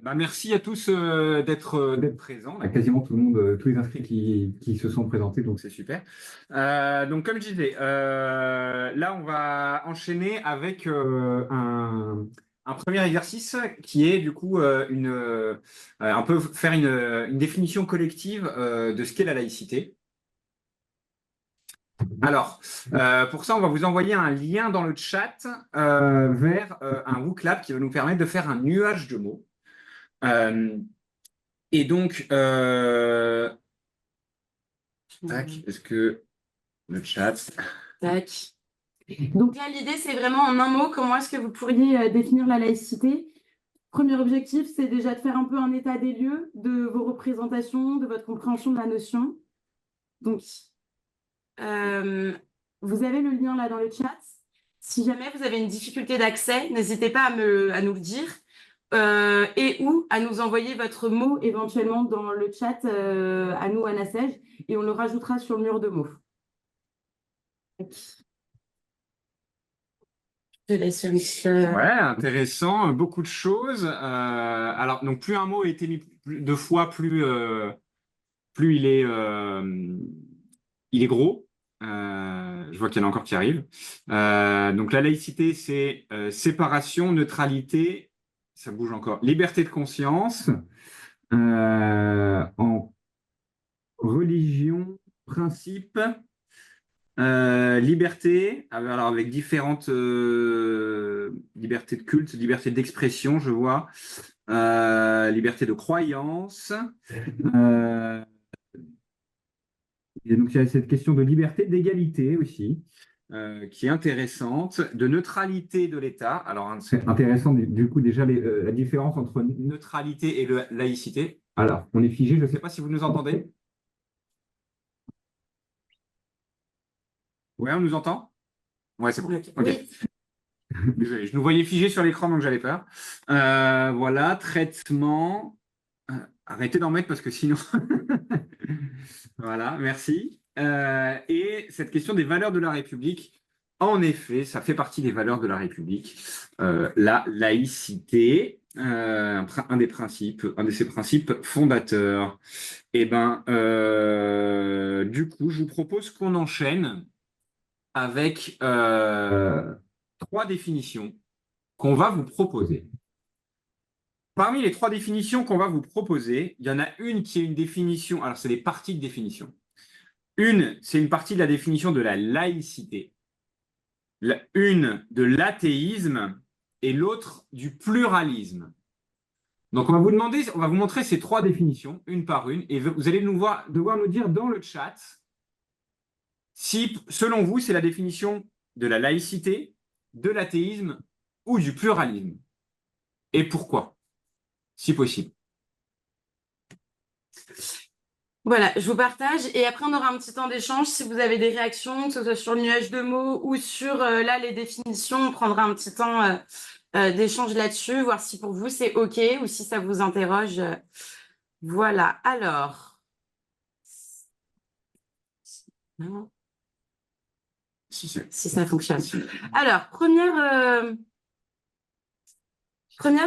Merci à tous d'être présents. Il y a quasiment tout le monde, tous les inscrits qui se sont présentés, donc c'est super. Donc comme je disais, là on va enchaîner avec un premier exercice qui est du coup un peu faire une définition collective de ce qu'est la laïcité. Alors, pour ça, on va vous envoyer un lien dans le chat vers un WooClap qui va nous permettre de faire un nuage de mots. Et donc, tac, est-ce que le chat. Tac. Donc là, l'idée, c'est vraiment en un mot, comment est-ce que vous pourriez définir la laïcité? Premier objectif, c'est déjà de faire un peu un état des lieux de vos représentations, de votre compréhension de la notion. Donc, vous avez le lien là dans le chat. Si jamais vous avez une difficulté d'accès, n'hésitez pas à nous le dire et ou à nous envoyer votre mot éventuellement dans le chat à nous, à Nassège, et on le rajoutera sur le mur de mots. Je laisse Ouais, intéressant, beaucoup de choses. Alors, donc, plus un mot a été mis deux fois, plus il est gros. Je vois qu'il y en a encore qui arrivent. Donc, la laïcité, c'est séparation, neutralité, ça bouge encore, liberté de conscience, en religion, principe. Liberté, alors avec différentes libertés de culte, liberté d'expression, je vois, liberté de croyance. Et donc il y a cette question de liberté, d'égalité aussi, qui est intéressante, de neutralité de l'État. Alors c'est intéressant du coup déjà la différence entre neutralité et laïcité. Alors on est figé, je ne sais pas si vous nous entendez. Ouais, on nous entend? Ouais, c'est bon. Ok. Oui. Désolé, je nous voyais figés sur l'écran, donc j'avais peur. Voilà, traitement. Arrêtez d'en mettre parce que sinon. Voilà, merci. Et cette question des valeurs de la République, en effet, ça fait partie des valeurs de la République. La laïcité, un des principes, un de ses principes fondateurs. Et ben, du coup, je vous propose qu'on enchaîne avec trois définitions qu'on va vous proposer. Parmi les trois définitions qu'on va vous proposer, il y en a une qui est une définition, alors c'est des parties de définition. Une, c'est une partie de la définition de la laïcité, une de l'athéisme et l'autre du pluralisme. Donc on va vous montrer ces trois définitions, une par une, et vous allez devoir nous dire dans le chat si, selon vous, c'est la définition de la laïcité, de l'athéisme ou du pluralisme. Et pourquoi, si possible. Voilà, je vous partage et après on aura un petit temps d'échange. Si vous avez des réactions, que ce soit sur le nuage de mots ou sur là les définitions, on prendra un petit temps d'échange là-dessus, voir si pour vous c'est OK ou si ça vous interroge. Voilà, alors. Non. Si ça fonctionne. Alors, première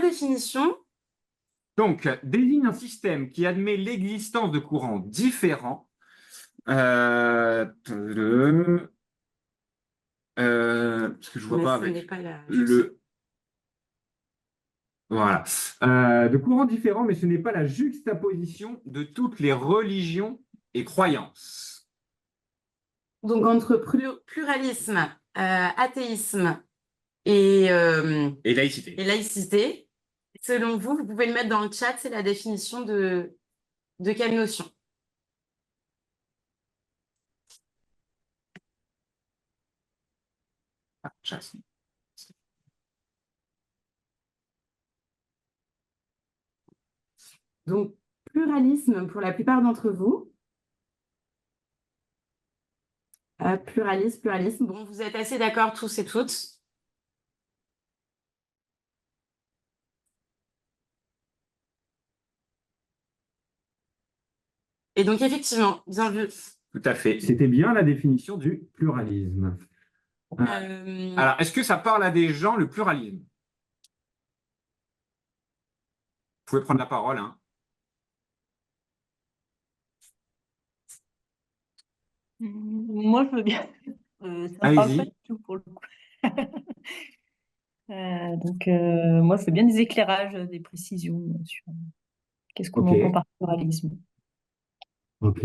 définition. Donc, désigne un système qui admet l'existence de courants différents. Parce que je vois pas avec le. Voilà. De courants différents, mais ce n'est pas la juxtaposition de toutes les religions et croyances. Donc, entre pluralisme, athéisme et laïcité, selon vous, vous pouvez le mettre dans le chat, c'est la définition de quelle notion? Donc, pluralisme pour la plupart d'entre vous. Pluralisme. Bon, vous êtes assez d'accord tous et toutes. Et donc, effectivement, bien vu. Tout à fait. C'était bien la définition du pluralisme. Alors, est-ce que ça parle à des gens, le pluralisme? pouvez prendre la parole, hein. Moi, je veux bien. Ça me parle pas Allez-y. du tout pour le coup. Moi, je veux bien des éclairages, des précisions sur qu'est-ce qu'on Ok, entend par pluralisme. ok.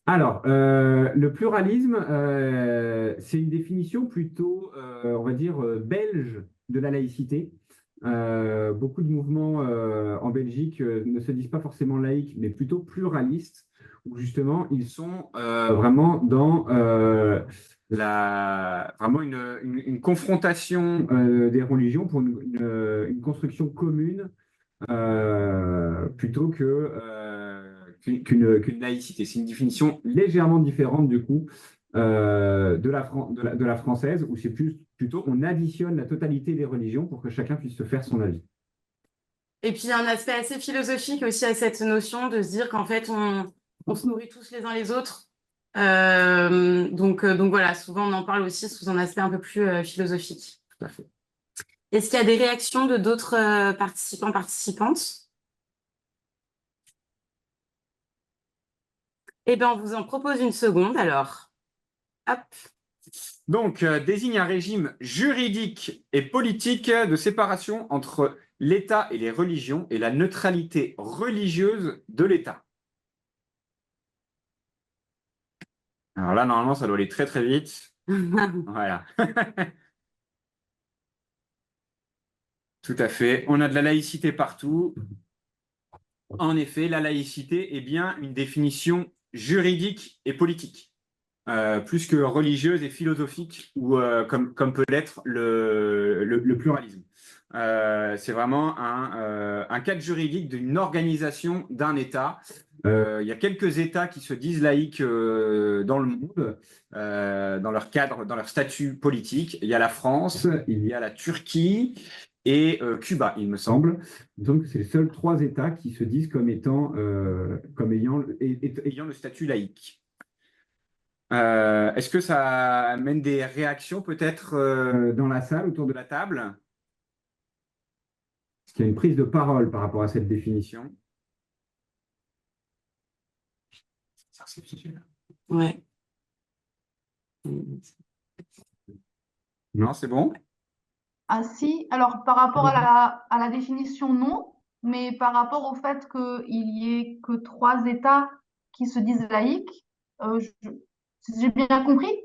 Alors, le pluralisme, c'est une définition plutôt, on va dire, belge de la laïcité. Beaucoup de mouvements en Belgique ne se disent pas forcément laïcs, mais plutôt pluralistes, où justement ils sont vraiment dans vraiment une confrontation des religions pour une construction commune plutôt qu'une laïcité. C'est une définition légèrement différente du coup de la française, où c'est plutôt on additionne la totalité des religions pour que chacun puisse se faire son avis. Et puis, il y a un aspect assez philosophique aussi à cette notion de se dire qu'en fait, on se nourrit tous les uns les autres. Donc voilà, souvent on en parle aussi sous un aspect un peu plus philosophique. Tout à fait. Est-ce qu'il y a des réactions de d'autres participants, participantes? Eh bien, on vous en propose une seconde alors. Hop. Donc, désigne un régime juridique et politique de séparation entre l'État et les religions et la neutralité religieuse de l'État. Alors là, normalement, ça doit aller très très vite. Voilà. Tout à fait. On a de la laïcité partout. En effet, la laïcité est bien une définition juridique et politique, plus que religieuse et philosophique, ou comme peut l'être le pluralisme. C'est vraiment un cadre juridique d'une organisation d'un État. Il y a quelques États qui se disent laïcs dans le monde, dans leur cadre, dans leur statut politique. Il y a la France, il y a la Turquie et Cuba, il me semble. Donc, c'est les seuls 3 États qui se disent comme ayant le statut laïque. Est-ce que ça amène des réactions peut-être dans la salle, autour de la table? Est-ce qu'il y a une prise de parole par rapport à cette définition? Ouais. Non, c'est bon? Ah si, alors par rapport à la définition, non, mais par rapport au fait qu'il y ait que 3 États qui se disent laïcs, j'ai bien compris?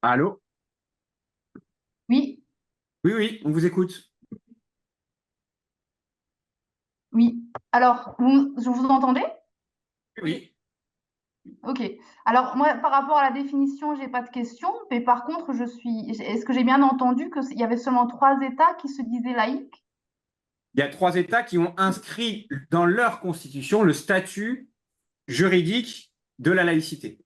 Allô? Oui, Oui, oui, on vous écoute. oui. Alors, vous entendez? Oui. Ok. Alors, moi, par rapport à la définition, j'ai pas de question, mais par contre, est-ce que j'ai bien entendu qu'il y avait seulement 3 États qui se disaient laïcs? Il y a 3 États qui ont inscrit dans leur constitution le statut juridique de la laïcité.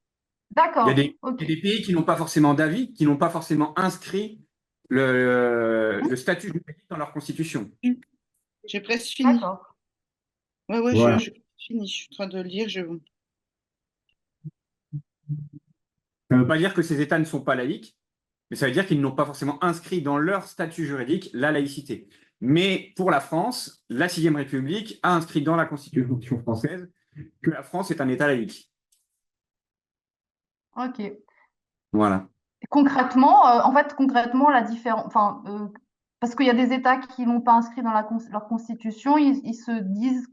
D'accord, Il ok. y a des pays qui n'ont pas forcément d'avis, qui n'ont pas forcément inscrit le statut juridique dans leur constitution. J'ai presque fini. D'accord. Ouais, Voilà. je finis. Je suis en train de lire. Ça ne veut pas dire que ces États ne sont pas laïcs, mais ça veut dire qu'ils n'ont pas forcément inscrit dans leur statut juridique la laïcité. Mais pour la France, la 6e République a inscrit dans la Constitution française que la France est un État laïque. Ok. Voilà. Concrètement, concrètement, la différence, parce qu'il y a des États qui n'ont pas inscrit dans leur constitution, ils se disent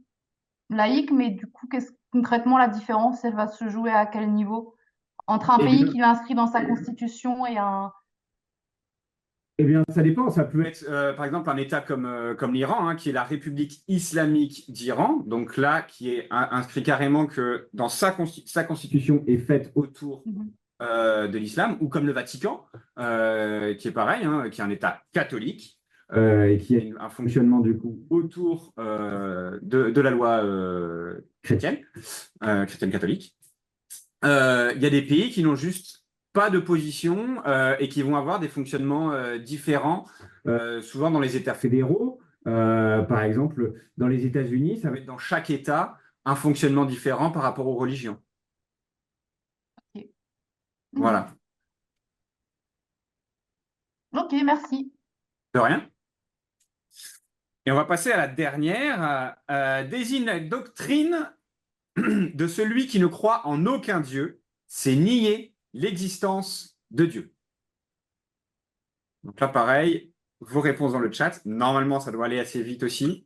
laïcs, mais du coup, concrètement, la différence, elle va se jouer à quel niveau? Entre un Eh pays bien, qui l'a inscrit dans sa constitution et un... eh bien, ça dépend. Ça peut être, par exemple, un État comme l'Iran, hein, qui est la République islamique d'Iran. Donc là, qui est inscrit carrément que dans sa constitution est faite autour Mhm. de l'islam, ou comme le Vatican, qui est pareil, hein, qui est un État catholique, et qui a un fonctionnement du coup autour de la loi chrétienne, chrétienne catholique. Il y a des pays qui n'ont juste pas de position et qui vont avoir des fonctionnements différents, souvent dans les États fédéraux. Par exemple, dans les États-Unis, ça va être dans chaque État un fonctionnement différent par rapport aux religions. Mhm. Voilà. Ok. Ok, merci. De rien. Et on va passer à la dernière. Désigne la doctrine de celui qui ne croit en aucun Dieu, c'est nier l'existence de Dieu. Donc là, pareil, vos réponses dans le chat. Normalement, ça doit aller assez vite aussi.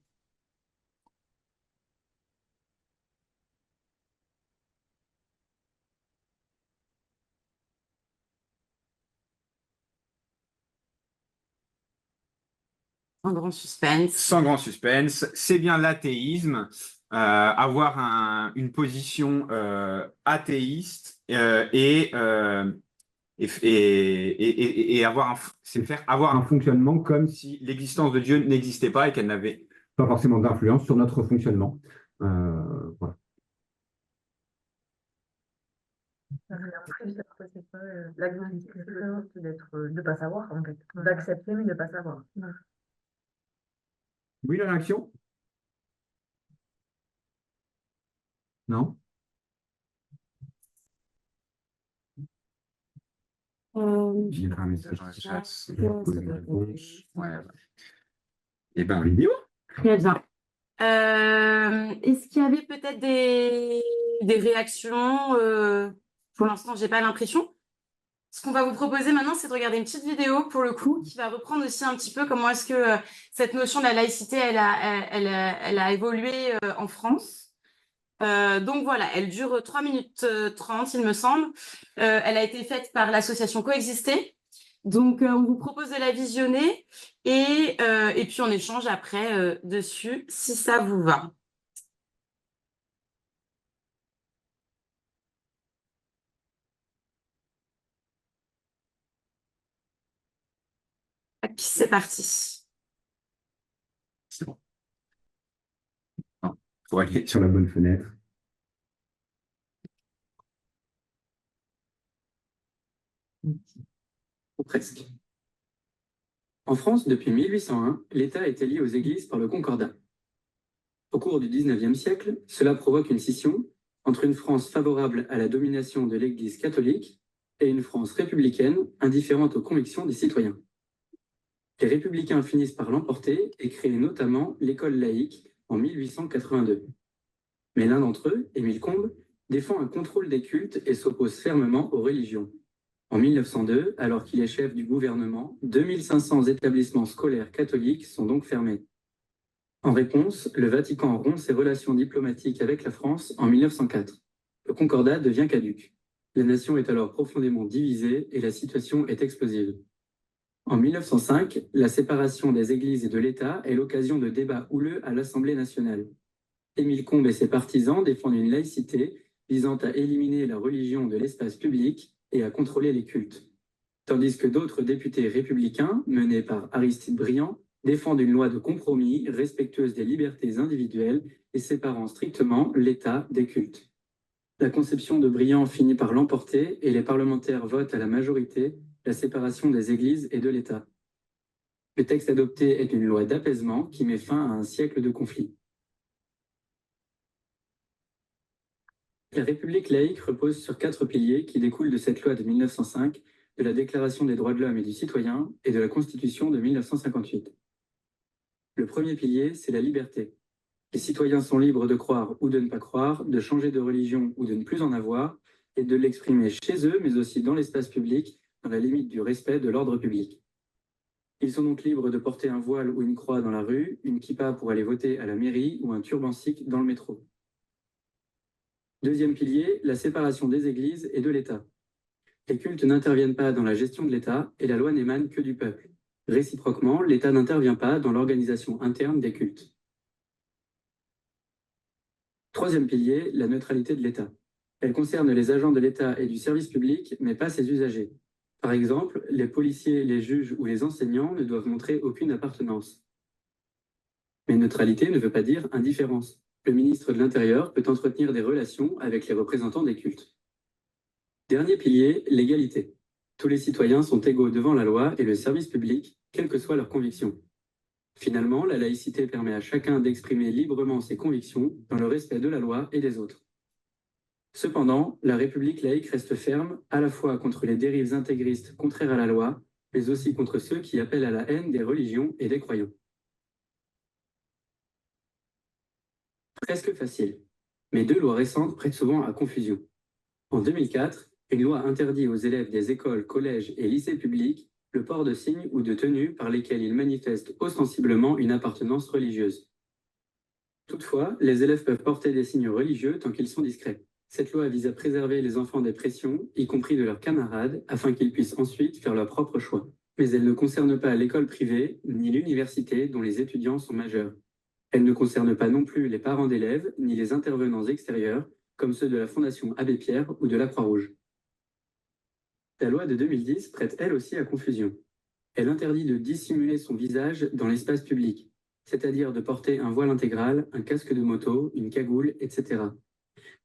Un grand suspense. Sans grand suspense, c'est bien l'athéisme. Avoir une position athéiste et c'est faire avoir un fonctionnement comme si l'existence de Dieu n'existait pas et qu'elle n'avait pas forcément d'influence sur notre fonctionnement. Voilà. L'agnostic, c'est de ne pas savoir, en fait. D'accepter, mais de ne pas savoir. Oui, la réaction? Non? J'ai un message dans le chat. Ouais. Et ben, vidéo. Très bien. Est-ce qu'il y avait peut-être des réactions pour l'instant, j'ai pas l'impression. Ce qu'on va vous proposer maintenant, c'est de regarder une petite vidéo, pour le coup, qui va reprendre aussi un petit peu comment est-ce que cette notion de la laïcité, elle a évolué en France. Donc voilà, elle dure 3 minutes 30, il me semble. Elle a été faite par l'association Coexister. Donc, on vous propose de la visionner et puis on échange après dessus, si ça vous va. Et puis, c'est parti. C'est bon. Faut aller sur la bonne fenêtre. Ou presque. En France, depuis 1801, l'État était lié aux églises par le Concordat. Au cours du XIXe siècle, cela provoque une scission entre une France favorable à la domination de l'Église catholique et une France républicaine indifférente aux convictions des citoyens. Les républicains finissent par l'emporter et créent notamment l'école laïque en 1882. Mais l'un d'entre eux, Émile Combes, défend un contrôle des cultes et s'oppose fermement aux religions. En 1902, alors qu'il est chef du gouvernement, 2500 établissements scolaires catholiques sont donc fermés. En réponse, le Vatican rompt ses relations diplomatiques avec la France en 1904. Le Concordat devient caduc. La nation est alors profondément divisée et la situation est explosive. En 1905, la séparation des églises et de l'État est l'occasion de débats houleux à l'Assemblée nationale. Émile Combes et ses partisans défendent une laïcité visant à éliminer la religion de l'espace public et à contrôler les cultes. Tandis que d'autres députés républicains, menés par Aristide Briand, défendent une loi de compromis respectueuse des libertés individuelles et séparant strictement l'État des cultes. La conception de Briand finit par l'emporter et les parlementaires votent à la majorité la séparation des églises et de l'État. Le texte adopté est une loi d'apaisement qui met fin à un siècle de conflits. La République laïque repose sur 4 piliers qui découlent de cette loi de 1905, de la Déclaration des droits de l'homme et du citoyen et de la Constitution de 1958. Le premier pilier, c'est la liberté. Les citoyens sont libres de croire ou de ne pas croire, de changer de religion ou de ne plus en avoir, et de l'exprimer chez eux, mais aussi dans l'espace public, dans la limite du respect de l'ordre public. Ils sont donc libres de porter un voile ou une croix dans la rue, une kippa pour aller voter à la mairie ou un turban sikh dans le métro. Deuxième pilier, la séparation des églises et de l'État. Les cultes n'interviennent pas dans la gestion de l'État et la loi n'émane que du peuple. Réciproquement, l'État n'intervient pas dans l'organisation interne des cultes. Troisième pilier, la neutralité de l'État. Elle concerne les agents de l'État et du service public, mais pas ses usagers. Par exemple, les policiers, les juges ou les enseignants ne doivent montrer aucune appartenance. Mais neutralité ne veut pas dire indifférence. Le ministre de l'Intérieur peut entretenir des relations avec les représentants des cultes. Dernier pilier, l'égalité. Tous les citoyens sont égaux devant la loi et le service public, quelles que soient leurs convictions. Finalement, la laïcité permet à chacun d'exprimer librement ses convictions dans le respect de la loi et des autres. Cependant, la République laïque reste ferme à la fois contre les dérives intégristes contraires à la loi mais aussi contre ceux qui appellent à la haine des religions et des croyants. Presque facile, mais deux lois récentes prêtent souvent à confusion. En 2004, une loi interdit aux élèves des écoles, collèges et lycées publics le port de signes ou de tenues par lesquels ils manifestent ostensiblement une appartenance religieuse. Toutefois, les élèves peuvent porter des signes religieux tant qu'ils sont discrets. Cette loi vise à préserver les enfants des pressions, y compris de leurs camarades, afin qu'ils puissent ensuite faire leur propre choix. Mais elle ne concerne pas l'école privée ni l'université dont les étudiants sont majeurs. Elle ne concerne pas non plus les parents d'élèves ni les intervenants extérieurs, comme ceux de la Fondation Abbé Pierre ou de la Croix-Rouge. La loi de 2010 prête elle aussi à confusion. Elle interdit de dissimuler son visage dans l'espace public, c'est-à-dire de porter un voile intégral, un casque de moto, une cagoule, etc.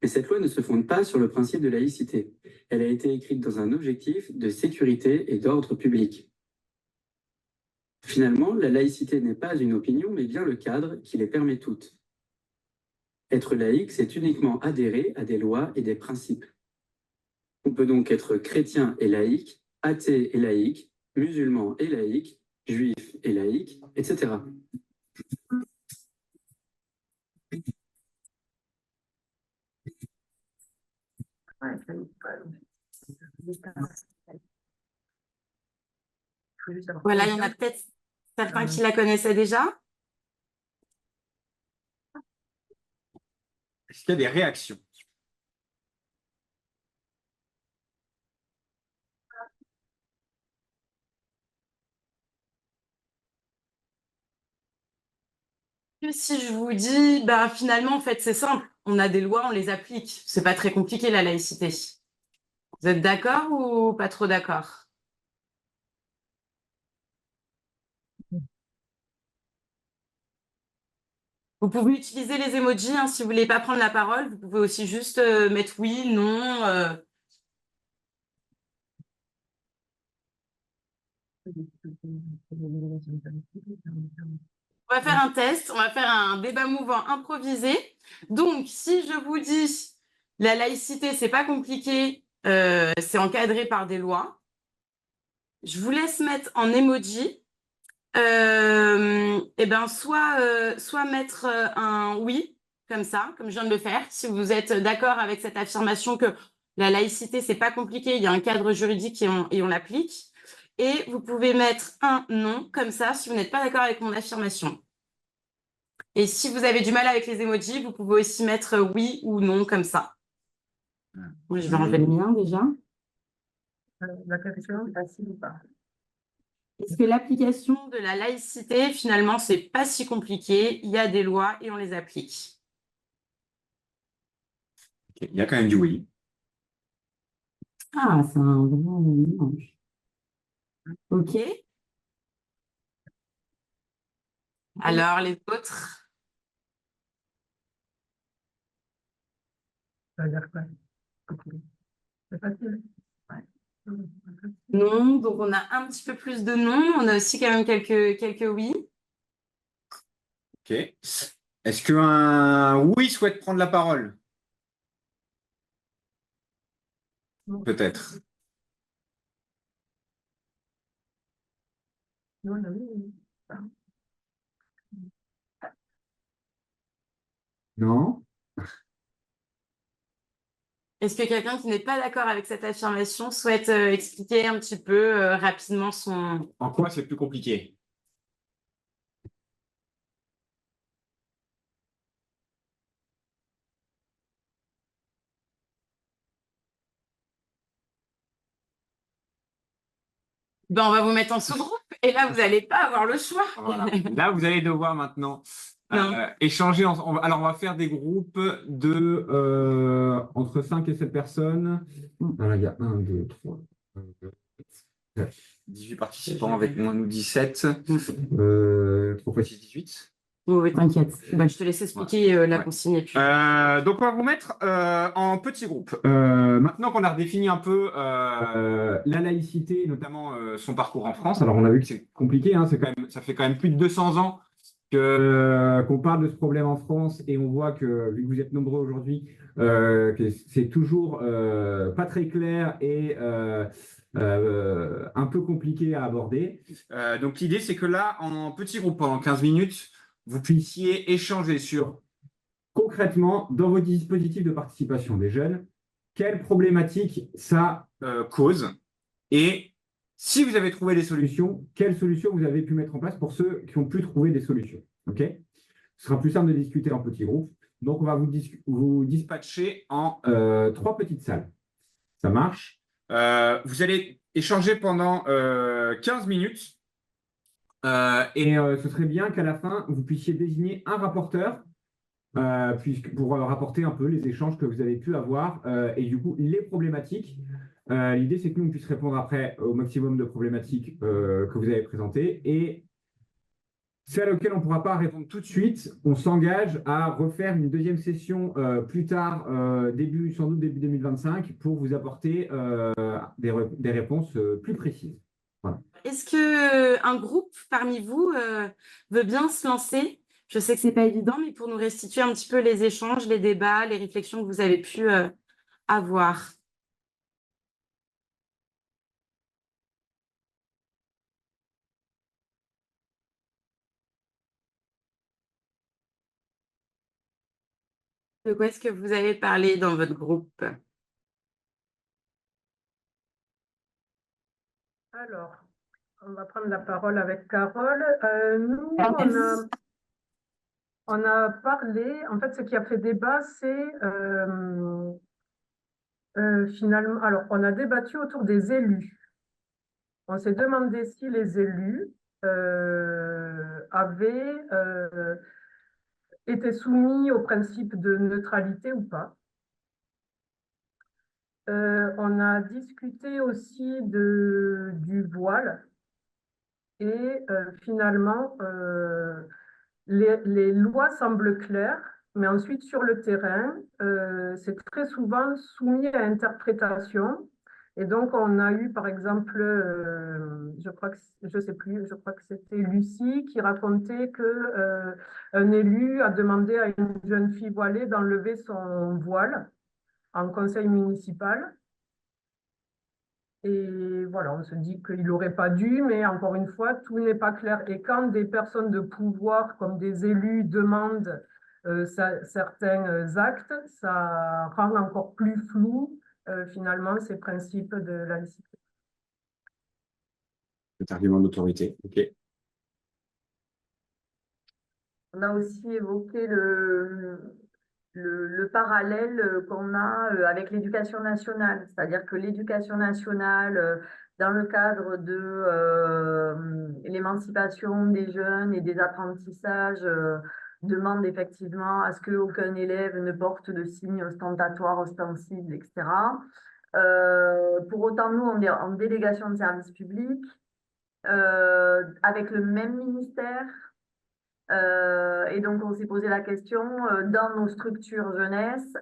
Mais cette loi ne se fonde pas sur le principe de laïcité. Elle a été écrite dans un objectif de sécurité et d'ordre public. Finalement, la laïcité n'est pas une opinion, mais bien le cadre qui les permet toutes. Être laïque, c'est uniquement adhérer à des lois et des principes. On peut donc être chrétien et laïque, athée et laïque, musulman et laïque, juif et laïque, etc. Ouais, ça y est, pas, donc, juste un- faut juste avoir Voilà, il y en a conscience. peut-être certains qui la connaissaient déjà. Est-ce qu'il y a des réactions? Si je vous dis, bah finalement, en fait, c'est simple. On a des lois, on les applique. C'est pas très compliqué, la laïcité. Vous êtes d'accord ou pas trop d'accord? Vous pouvez utiliser les emojis, hein, si vous voulez pas prendre la parole. Vous pouvez aussi juste mettre oui, non. On va faire un test, on va faire un débat mouvant improvisé. Donc, si je vous dis la laïcité, c'est pas compliqué, c'est encadré par des lois. Je vous laisse mettre en emoji. Et ben soit mettre un oui, comme ça, comme je viens de le faire, si vous êtes d'accord avec cette affirmation que la laïcité, c'est pas compliqué, il y a un cadre juridique et on l'applique. Et vous pouvez mettre un non, comme ça, si vous n'êtes pas d'accord avec mon affirmation. Et si vous avez du mal avec les emojis, vous pouvez aussi mettre oui ou non, comme ça. Moi, je vais enlever le mien déjà. La question, facile ou pas? Est-ce que l'application de la laïcité, finalement, c'est pas si compliqué? Il y a des lois et on les applique. Ok, il y a quand même du oui. Ah, c'est un grand mélange. Ok. Alors, les autres? Ça veut dire quoi? C'est facile. Ouais. Non, donc on a un petit peu plus de non. On a aussi quand même quelques oui. Ok. Est-ce qu'un oui souhaite prendre la parole? Peut-être. Non, non, oui. Non? Est-ce que quelqu'un qui n'est pas d'accord avec cette affirmation souhaite expliquer un petit peu rapidement son... En quoi c'est plus compliqué? Ben, on va vous mettre en sous-groupe et là, vous n'allez pas avoir le choix. Voilà. Là, vous allez devoir maintenant Non. échanger. Alors, on va faire des groupes de entre 5 et 7 personnes. Voilà, il y a 1, 2, 3, 18 participants avec moins nous 17. 3 fois 6, 18. Oui, t'inquiète. Ben, je te laisse expliquer la Ouais. consigne. Et puis... Donc, on va vous mettre en petits groupes. Maintenant qu'on a redéfini un peu la laïcité, notamment son parcours en France, alors on a vu que c'est compliqué, hein, ça fait quand même plus de 200 ans qu'on parle de ce problème en France et on voit que, vu que vous êtes nombreux aujourd'hui, que c'est toujours pas très clair et un peu compliqué à aborder. Donc l'idée, c'est que là, en petit groupe, pendant 15 minutes, vous puissiez échanger sur concrètement, dans vos dispositifs de participation des jeunes, quelles problématiques ça cause et si vous avez trouvé des solutions, quelles solutions vous avez pu mettre en place pour ceux qui ont pu trouver des solutions. OK? Ce sera plus simple de discuter en petits groupes. Donc, on va vous dispatcher en 3 petites salles. Ça marche. Vous allez échanger pendant 15 minutes. Ce serait bien qu'à la fin, vous puissiez désigner un rapporteur pour rapporter un peu les échanges que vous avez pu avoir et du coup les problématiques. L'idée, c'est que nous, on puisse répondre après au maximum de problématiques que vous avez présentées et celles auxquelles on ne pourra pas répondre tout de suite, on s'engage à refaire une deuxième session plus tard, sans doute début 2025, pour vous apporter des réponses plus précises. Voilà. Est-ce que un groupe parmi vous veut bien se lancer? Je sais que c'est pas évident, mais pour nous restituer un petit peu les échanges, les débats, les réflexions que vous avez pu avoir. De quoi est-ce que vous avez parlé dans votre groupe? Alors, on va prendre la parole avec Carole. Nous, on a parlé, en fait, ce qui a fait débat, c'est finalement, alors, on a débattu autour des élus. On s'est demandé si les élus avaient été soumis au principe de neutralité ou pas. On a discuté aussi du voile et finalement, les lois semblent claires, mais ensuite sur le terrain, c'est très souvent soumis à interprétation. Et donc, on a eu, par exemple, je sais plus, je crois que c'était Lucie qui racontait que un élu a demandé à une jeune fille voilée d'enlever son voile en conseil municipal. Et voilà, on se dit qu'il n'aurait pas dû, mais encore une fois, tout n'est pas clair. Et quand des personnes de pouvoir, comme des élus, demandent certains actes, ça rend encore plus flou, finalement, ces principes de laïcité. Cet argument d'autorité. OK. On a aussi évoqué le parallèle qu'on a avec l'éducation nationale, c'est-à-dire que l'éducation nationale, dans le cadre de l'émancipation des jeunes et des apprentissages, demande effectivement à ce qu'aucun élève ne porte de signes ostentatoires, ostensibles, etc. Pour autant, nous, on est en délégation de service public, avec le même ministère. Et donc, on s'est posé la question, dans nos structures jeunesse,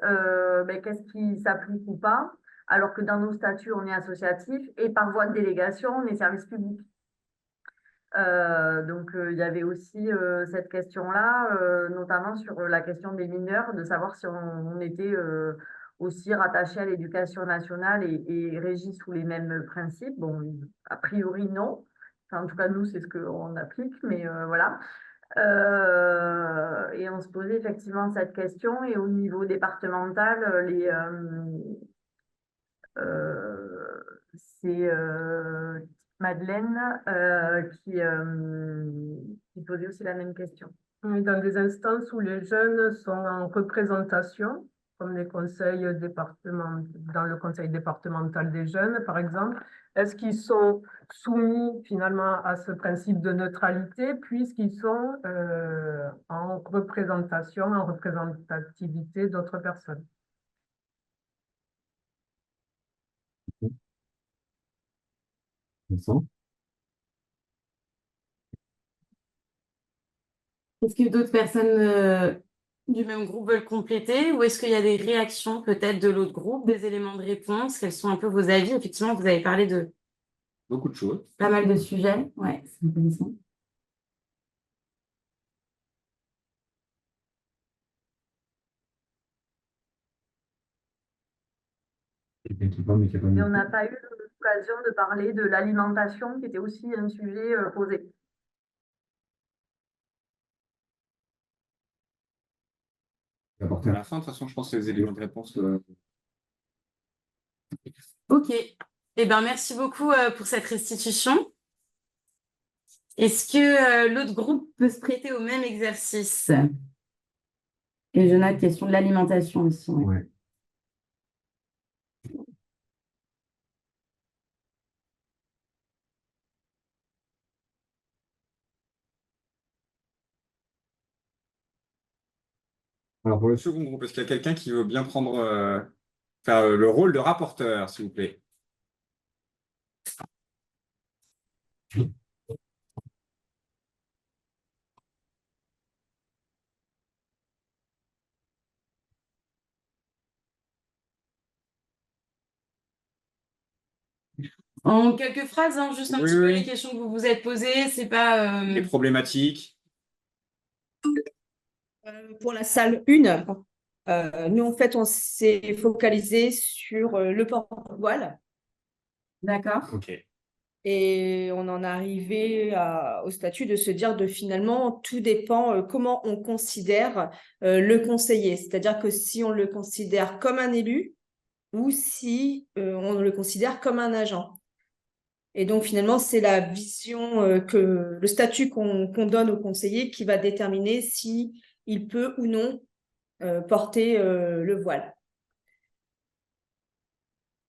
qu'est-ce qui s'applique ou pas, alors que dans nos statuts, on est associatif et par voie de délégation, on est service public. Donc, il y avait aussi cette question-là, notamment sur la question des mineurs, de savoir si on était aussi rattaché à l'éducation nationale et régi sous les mêmes principes. Bon, a priori, non. Enfin, en tout cas, nous, c'est ce qu'on applique, mais voilà. Et on se posait effectivement cette question. Et au niveau départemental, c'est Madeleine qui posait aussi la même question. Dans des instances où les jeunes sont en représentation, comme les conseils dans le conseil départemental des jeunes, par exemple, est-ce qu'ils sont soumis finalement à ce principe de neutralité puisqu'ils sont en représentation, en représentativité d'autres personnes? Est-ce que d'autres personnes du même groupe veulent compléter ou est-ce qu'il y a des réactions peut-être de l'autre groupe, des éléments de réponse? Quels sont un peu vos avis? Effectivement, vous avez parlé de Beaucoup de choses. pas mal de sujets. Ouais, c'est intéressant. Mais on n'a pas eu l'occasion de parler de l'alimentation, qui était aussi un sujet posé. Apporter à la fin, de toute façon, je pense que c'est les éléments de réponse. Ok. Eh ben, merci beaucoup pour cette restitution. Est-ce que l'autre groupe peut se prêter au même exercice? Et je note question de l'alimentation aussi. Ouais. Alors, pour le second groupe, est-ce qu'il y a quelqu'un qui veut bien prendre faire le rôle de rapporteur, s'il vous plaît? En quelques phrases, hein, juste un Oui, petit peu oui. les questions que vous vous êtes posées. C'est pas. Les problématiques. Pour la salle 1, nous, en fait, on s'est focalisé sur le port-voile D'accord. Ok. et on en est arrivé au statut de se dire de finalement, tout dépend comment on considère le conseiller. C'est-à-dire que si on le considère comme un élu ou si on le considère comme un agent. Et donc, finalement, c'est la vision le statut qu'on donne au conseiller qui va déterminer si il peut ou non porter le voile.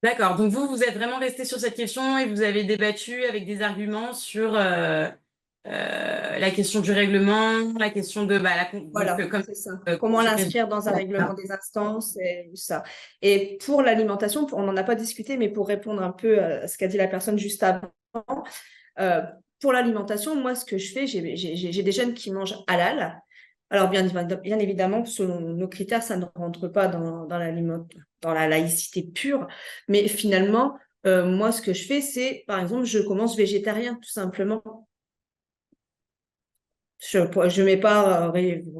D'accord. Donc vous êtes vraiment resté sur cette question et vous avez débattu avec des arguments sur la question du règlement, la question de Voilà, donc, comme c'est ça. Comment l'inscrire dans un règlement des instances et tout ça. Et pour l'alimentation, on n'en a pas discuté, mais pour répondre un peu à ce qu'a dit la personne juste avant, pour l'alimentation, moi, ce que je fais, j'ai des jeunes qui mangent halal. Alors, bien évidemment, selon nos critères, ça ne rentre pas dans la laïcité pure. Mais finalement, moi, ce que je fais, c'est, par exemple, je commence végétarien, tout simplement. Je ne mets pas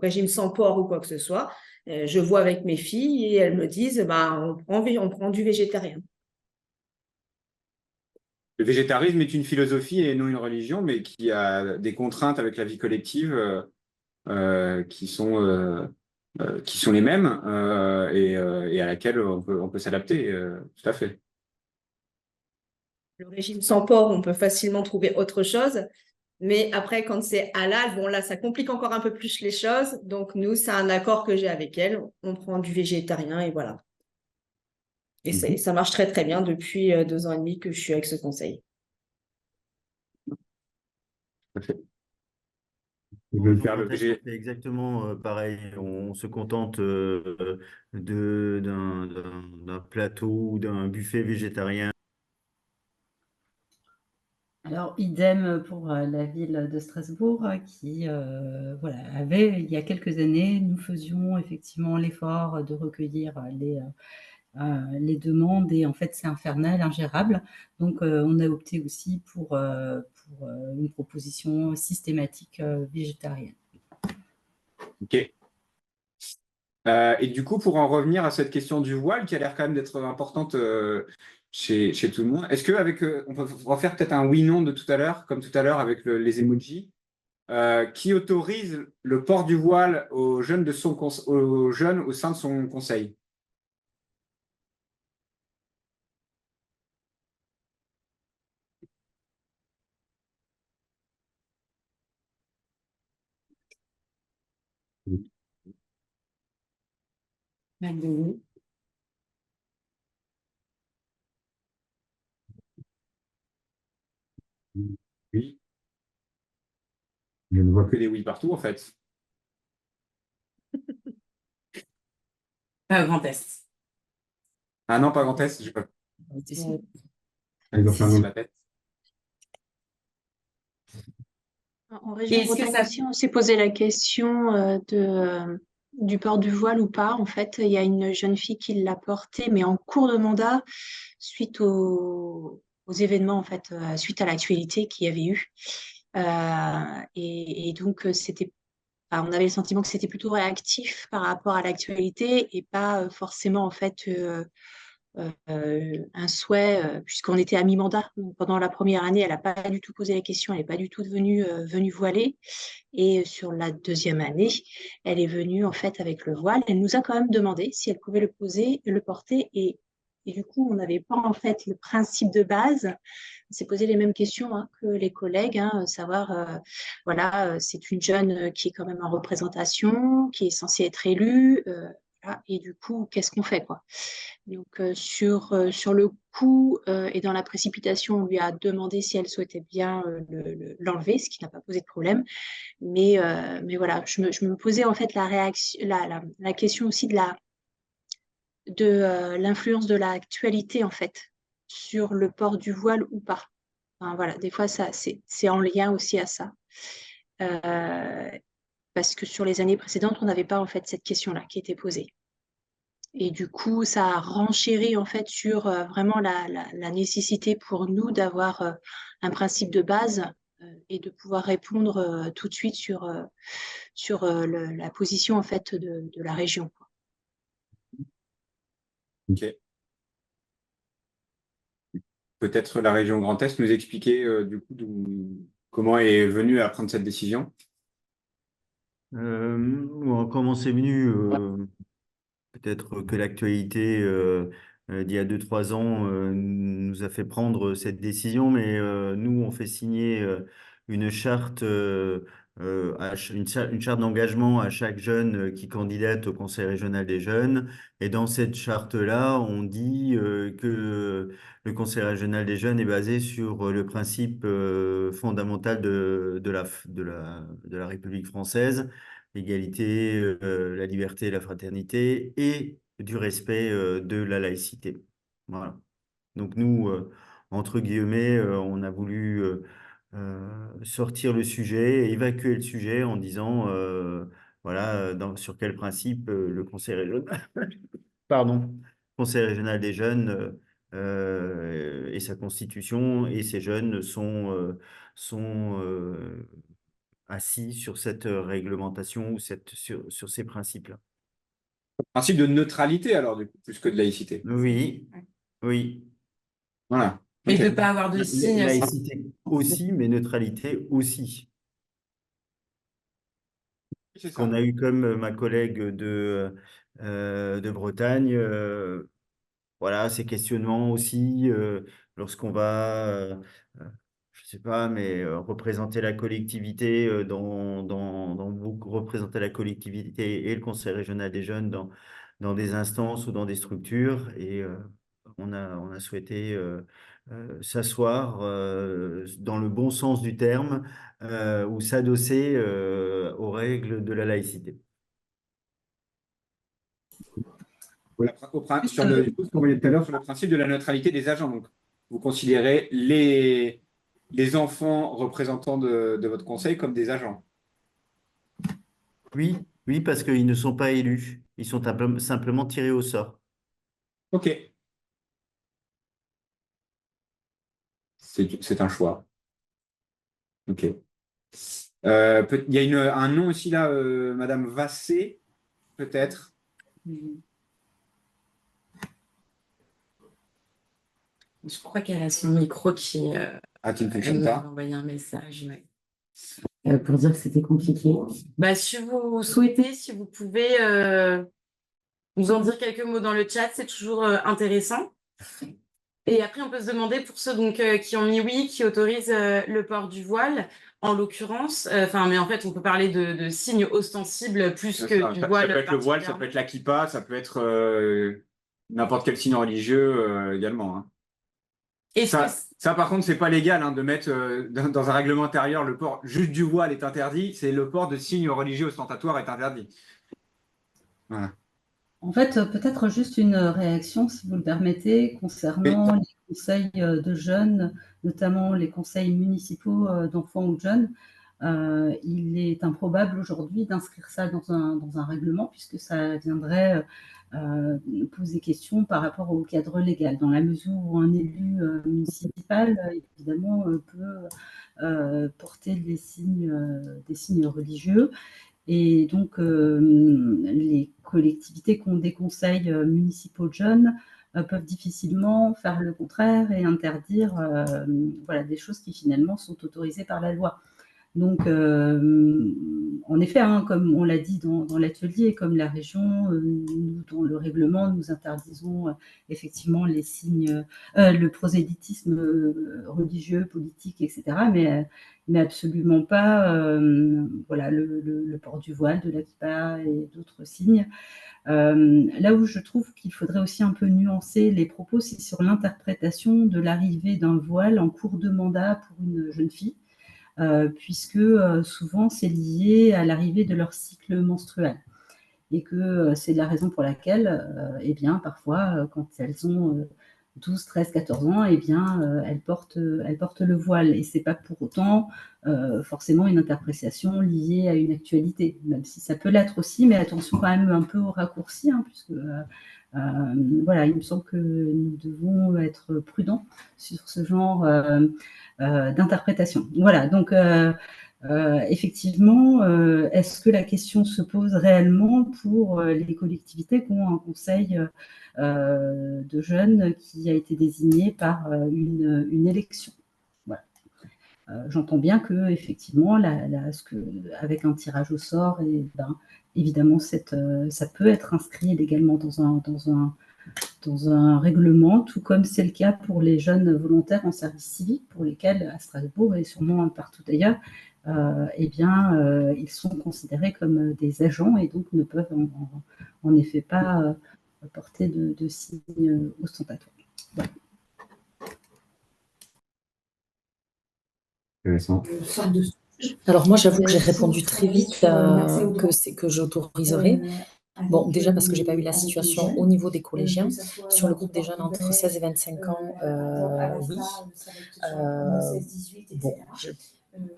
régime sans porc ou quoi que ce soit. Je vois avec mes filles et elles me disent, bah, on prend du végétarien. Le végétarisme est une philosophie et non une religion, mais qui a des contraintes avec la vie collective qui sont les mêmes et à laquelle on peut s'adapter. Tout à fait. Le régime sans porc, on peut facilement trouver autre chose. Mais après, quand c'est halal, bon là, ça complique encore un peu plus les choses. Donc nous, c'est un accord que j'ai avec elles. On prend du végétarien et voilà. Et ça marche très très bien depuis 2 ans et demi que je suis avec ce conseil. Tout à fait. C'est exactement pareil. On se contente d'un plateau ou d'un buffet végétarien. Alors, idem pour la ville de Strasbourg qui voilà, avait, il y a quelques années, nous faisions effectivement l'effort de recueillir les demandes et en fait, c'est infernal, ingérable. Donc, on a opté aussi pour une proposition systématique végétarienne. Ok. Et du coup, pour en revenir à cette question du voile, qui a l'air quand même d'être importante chez tout le monde, est-ce qu'avec on peut refaire peut-être un oui-non de tout à l'heure, comme tout à l'heure avec les emojis, qui autorise le port du voile aux jeunes aux jeunes au sein de son conseil? Oui. Je ne vois que des oui partout, en fait. Grand Est. Ah non, pas Grand Est, je pas. Si. Ils ont fait un nom de la tête. En région Bretagne aussi, on s'est posé la question du port du voile ou pas. En fait, il y a une jeune fille qui l'a porté, mais en cours de mandat, suite aux événements, en fait, suite à l'actualité qu'il y avait eu. Et donc, on avait le sentiment que c'était plutôt réactif par rapport à l'actualité et pas forcément, en fait, un souhait, puisqu'on était à mi-mandat. Donc, pendant la première année, elle n'a pas du tout posé la question, elle n'est pas du tout venue voilée. Et sur la deuxième année, elle est venue en fait avec le voile. Elle nous a quand même demandé si elle pouvait le porter. Et du coup, on n'avait pas en fait le principe de base. On s'est posé les mêmes questions que les collègues, savoir, voilà, c'est une jeune qui est quand même en représentation, qui est censée être élue. Voilà, et du coup, qu'est-ce qu'on fait, quoi? Donc, sur le coup et dans la précipitation, on lui a demandé si elle souhaitait bien l'enlever, ce qui n'a pas posé de problème. Mais voilà, je me posais en fait la question aussi de l'influence de l'actualité en fait sur le port du voile ou pas. Enfin, voilà, des fois, c'est en lien aussi à ça. Parce que sur les années précédentes, on n'avait pas en fait cette question-là qui était posée. Et du coup, ça a renchéri en fait sur vraiment la nécessité pour nous d'avoir un principe de base et de pouvoir répondre tout de suite sur la position en fait de la région, quoi. Ok. Peut-être la région Grand Est nous expliquer du coup comment est venue à prendre cette décision. Comment c'est venu? Peut-être que l'actualité d'il y a 2, 3 ans nous a fait prendre cette décision, mais nous, on fait signer une charte, une charte d'engagement à chaque jeune qui candidate au Conseil régional des jeunes. Et dans cette charte-là, on dit que le Conseil régional des jeunes est basé sur le principe fondamental de la République française, l'égalité, la liberté, la fraternité et du respect de la laïcité. Voilà. Donc nous, entre guillemets, on a voulu sortir le sujet, évacuer le sujet en disant, voilà, sur quel principe le Conseil régional, pardon, Conseil régional des jeunes et sa constitution et ses jeunes sont assis sur cette réglementation ou sur ces principes-là. Principe de neutralité alors, du coup, plus que de laïcité. Oui, oui. Voilà. Et Ok. de ne pas avoir de signe. Laïcité aussi, mais neutralité aussi. C'est Qu'on ça. a eu comme ma collègue de Bretagne, voilà, ces questionnements aussi, lorsqu'on va, je sais pas, mais représenter la collectivité représenter la collectivité et le Conseil régional des jeunes dans des instances ou dans des structures. Et on a souhaité s'asseoir dans le bon sens du terme ou s'adosser aux règles de la laïcité. Sur ce qu'on voyait tout à l'heure sur le principe de la neutralité des agents. Donc, vous considérez les enfants représentants de votre conseil comme des agents. Oui, oui, parce qu'ils ne sont pas élus. Ils sont simplement tirés au sort. Ok. C'est un choix. Ok. Il y a un nom aussi là, Madame Vassé, peut-être. Je crois qu'elle a son micro qui qui ne elle fonctionne nous pas. a envoyé un message pour dire que c'était compliqué. Bah, si vous souhaitez, si vous pouvez nous en dire quelques mots dans le chat, c'est toujours intéressant. Et après, on peut se demander pour ceux donc, qui ont mis oui, qui autorisent le port du voile, en l'occurrence, mais en fait, on peut parler de signes ostensibles plus que du voile. Ça peut être le voile, ça peut être la kippa, ça peut être n'importe quel signe religieux également. Hein. Et ça, par contre, c'est pas légal de mettre dans un règlement intérieur le port juste du voile est interdit. C'est le port de signes religieux ostentatoires est interdit. Voilà. En fait, peut-être juste une réaction, si vous le permettez, concernant les conseils de jeunes, notamment les conseils municipaux d'enfants ou de jeunes. Il est improbable aujourd'hui d'inscrire ça dans un règlement, puisque ça viendrait poser question par rapport au cadre légal, dans la mesure où un élu municipal, évidemment, peut porter des signes religieux. Et donc, les collectivités qui ont des conseils municipaux de jeunes peuvent difficilement faire le contraire et interdire voilà, des choses qui finalement sont autorisées par la loi. Donc, en effet, hein, comme on l'a dit dans l'atelier, comme la région, nous, dans le règlement, nous interdisons effectivement les signes, le prosélytisme religieux, politique, etc., mais absolument pas voilà, le port du voile, de la kippa et d'autres signes. Là où je trouve qu'il faudrait aussi un peu nuancer les propos, c'est sur l'interprétation de l'arrivée d'un voile en cours de mandat pour une jeune fille. Puisque souvent c'est lié à l'arrivée de leur cycle menstruel et que c'est la raison pour laquelle, eh bien, parfois, quand elles ont 12, 13, 14 ans, eh bien, elles portent le voile. Et c'est pas pour autant forcément une interprétation liée à une actualité, même si ça peut l'être aussi, mais attention quand même un peu au raccourci, hein, puisque voilà, il me semble que nous devons être prudents sur ce genre d'interprétation. Voilà, donc effectivement, est-ce que la question se pose réellement pour les collectivités qui ont un conseil de jeunes qui a été désigné par une élection? Voilà. J'entends bien que effectivement, avec un tirage au sort, et ben, évidemment, ça peut être inscrit légalement dans un règlement, tout comme c'est le cas pour les jeunes volontaires en service civique, pour lesquels, à Strasbourg et sûrement partout ailleurs, eh bien, ils sont considérés comme des agents et donc ne peuvent en effet pas porter de signes ostentatoires. Voilà. Alors moi, j'avoue que j'ai répondu très vite que j'autoriserai. Bon, déjà parce que j'ai pas eu la situation au niveau des collégiens. Sur le groupe des jeunes entre 16 et 25 ans, oui. Bon,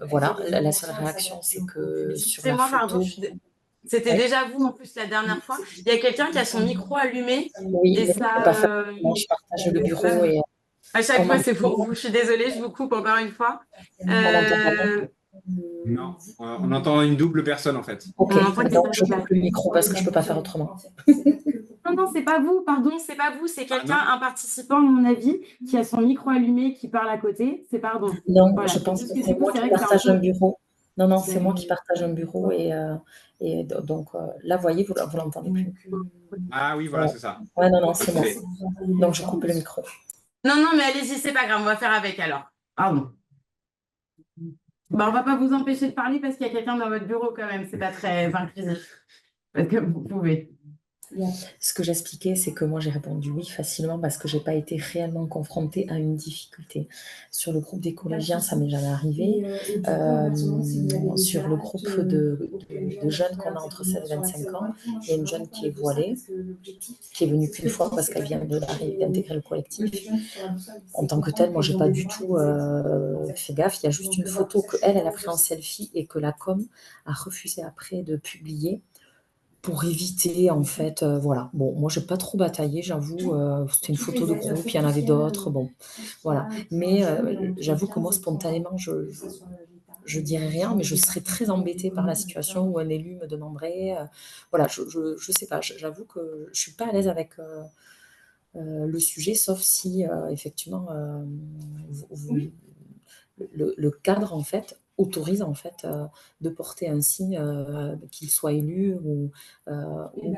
voilà, la seule réaction, c'est que sur la Excusez-moi, pardon, photo... C'était Ouais. déjà vous en plus la dernière fois. Il y a quelqu'un qui a son micro allumé Oui, et mais ça. pas facilement, je partage le bureau et... À chaque on fois, m'entend c'est pour vous. Je suis désolée, je vous coupe encore une fois. on m'entend pas bien. Non, on entend une double personne en fait. Ok, On entend donc je quelqu'un. coupe le micro parce que je peux pas faire autrement. Non, c'est pas vous, pardon, c'est pas vous, c'est quelqu'un, un participant, à mon avis, qui a son micro allumé, qui parle à côté. C'est pardon. Non, Voilà. je pense que Du c'est coup, moi c'est qui vrai que c'est partage un un peu. bureau. Non, c'est moi qui partage un bureau et donc là, vous voyez, vous l'entendez plus. Ah oui, voilà, c'est ça. Ouais, non, c'est moi. Donc je coupe le micro. Non, mais allez-y, c'est pas grave, on va faire avec alors. Pardon. Bah, on va pas vous empêcher de parler parce qu'il y a quelqu'un dans votre bureau quand même, c'est pas très inclusif. Parce que vous pouvez. Ce que j'expliquais, c'est que moi j'ai répondu oui facilement parce que j'ai pas été réellement confrontée à une difficulté. Sur le groupe des collégiens, ça m'est jamais arrivé. Sur le groupe de jeunes qu'on a entre 16 et 25 ans, il y a une jeune qui est voilée, qui est venue qu'une fois parce qu'elle vient d'intégrer le collectif. En tant que telle, moi j'ai pas du tout fait gaffe. Il y a juste une photo qu'elle a prise en selfie et que la com a refusé après de publier. Pour éviter, en fait, voilà. Bon, moi, j'ai pas trop bataillé, j'avoue. C'était une photo de groupe, il y en avait d'autres, bon, voilà. Mais j'avoue que moi, spontanément, je dirais rien, mais je serais très embêtée par la situation où un élu me demanderait. Voilà, je sais pas. J'avoue que je suis pas à l'aise avec le sujet, sauf si effectivement le cadre en fait autorise en fait de porter un signe, qu'il soit élu ou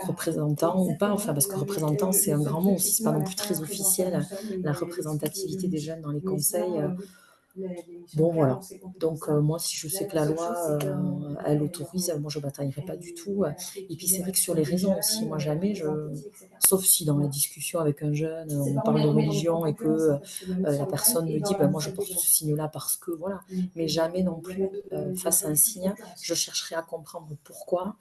représentant ou pas, enfin parce que représentant c'est un grand mot aussi, c'est pas non plus très officiel la représentativité des jeunes dans les conseils. Bon voilà, donc moi si je sais que la loi elle autorise, moi je bataillerai pas du tout. Et puis c'est vrai que sur les raisons aussi, moi jamais sauf si dans la discussion avec un jeune on parle de religion et que la personne me dit moi je porte ce signe-là parce que voilà, mais jamais non plus face à un signe je chercherai à comprendre pourquoi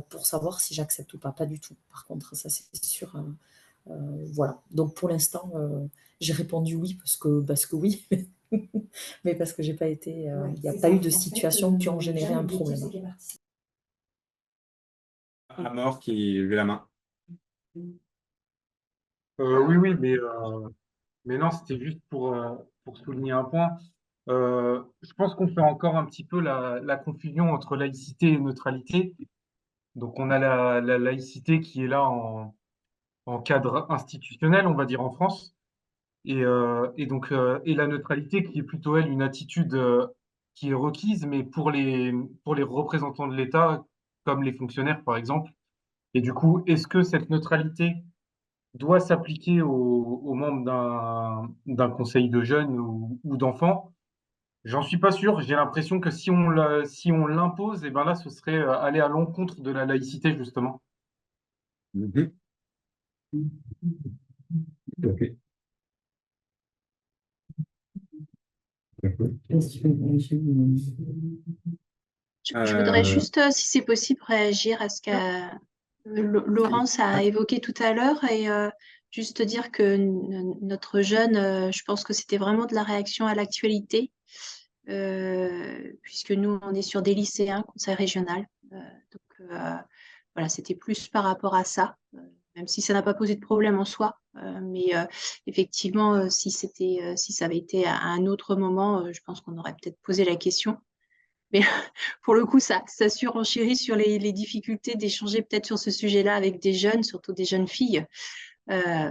pour savoir si j'accepte ou pas, pas du tout. Par contre ça c'est sûr. Voilà, donc pour l'instant j'ai répondu oui parce que oui. Mais parce que j'ai pas été, il n'y a pas eu de situations qui ont généré un problème. À mort qui levait la main. Oui, mais non, c'était juste pour souligner un point. Je pense qu'on fait encore un petit peu la confusion entre laïcité et neutralité. Donc, on a la laïcité qui est là en cadre institutionnel, on va dire, en France. Et donc, et la neutralité qui est plutôt, elle, une attitude qui est requise, mais pour les représentants de l'État, comme les fonctionnaires, par exemple. Et du coup, est-ce que cette neutralité doit s'appliquer aux membres d'un conseil de jeunes ou d'enfants? J'en suis pas sûr. J'ai l'impression que si on l'impose, et ben là, ce serait aller à l'encontre de la laïcité, justement. Mhm. Ok. Je voudrais Euh, juste, si c'est possible, réagir à ce que Laurence a évoqué tout à l'heure et juste dire que notre jeune, je pense que c'était vraiment de la réaction à l'actualité, puisque nous, on est sur des lycéens, conseil régional. Donc, voilà, c'était plus par rapport à ça, même si ça n'a pas posé de problème en soi. Mais effectivement, si ça avait été à un autre moment, je pense qu'on aurait peut-être posé la question. Mais pour le coup, ça surenchérit sur les difficultés d'échanger peut-être sur ce sujet-là avec des jeunes, surtout des jeunes filles.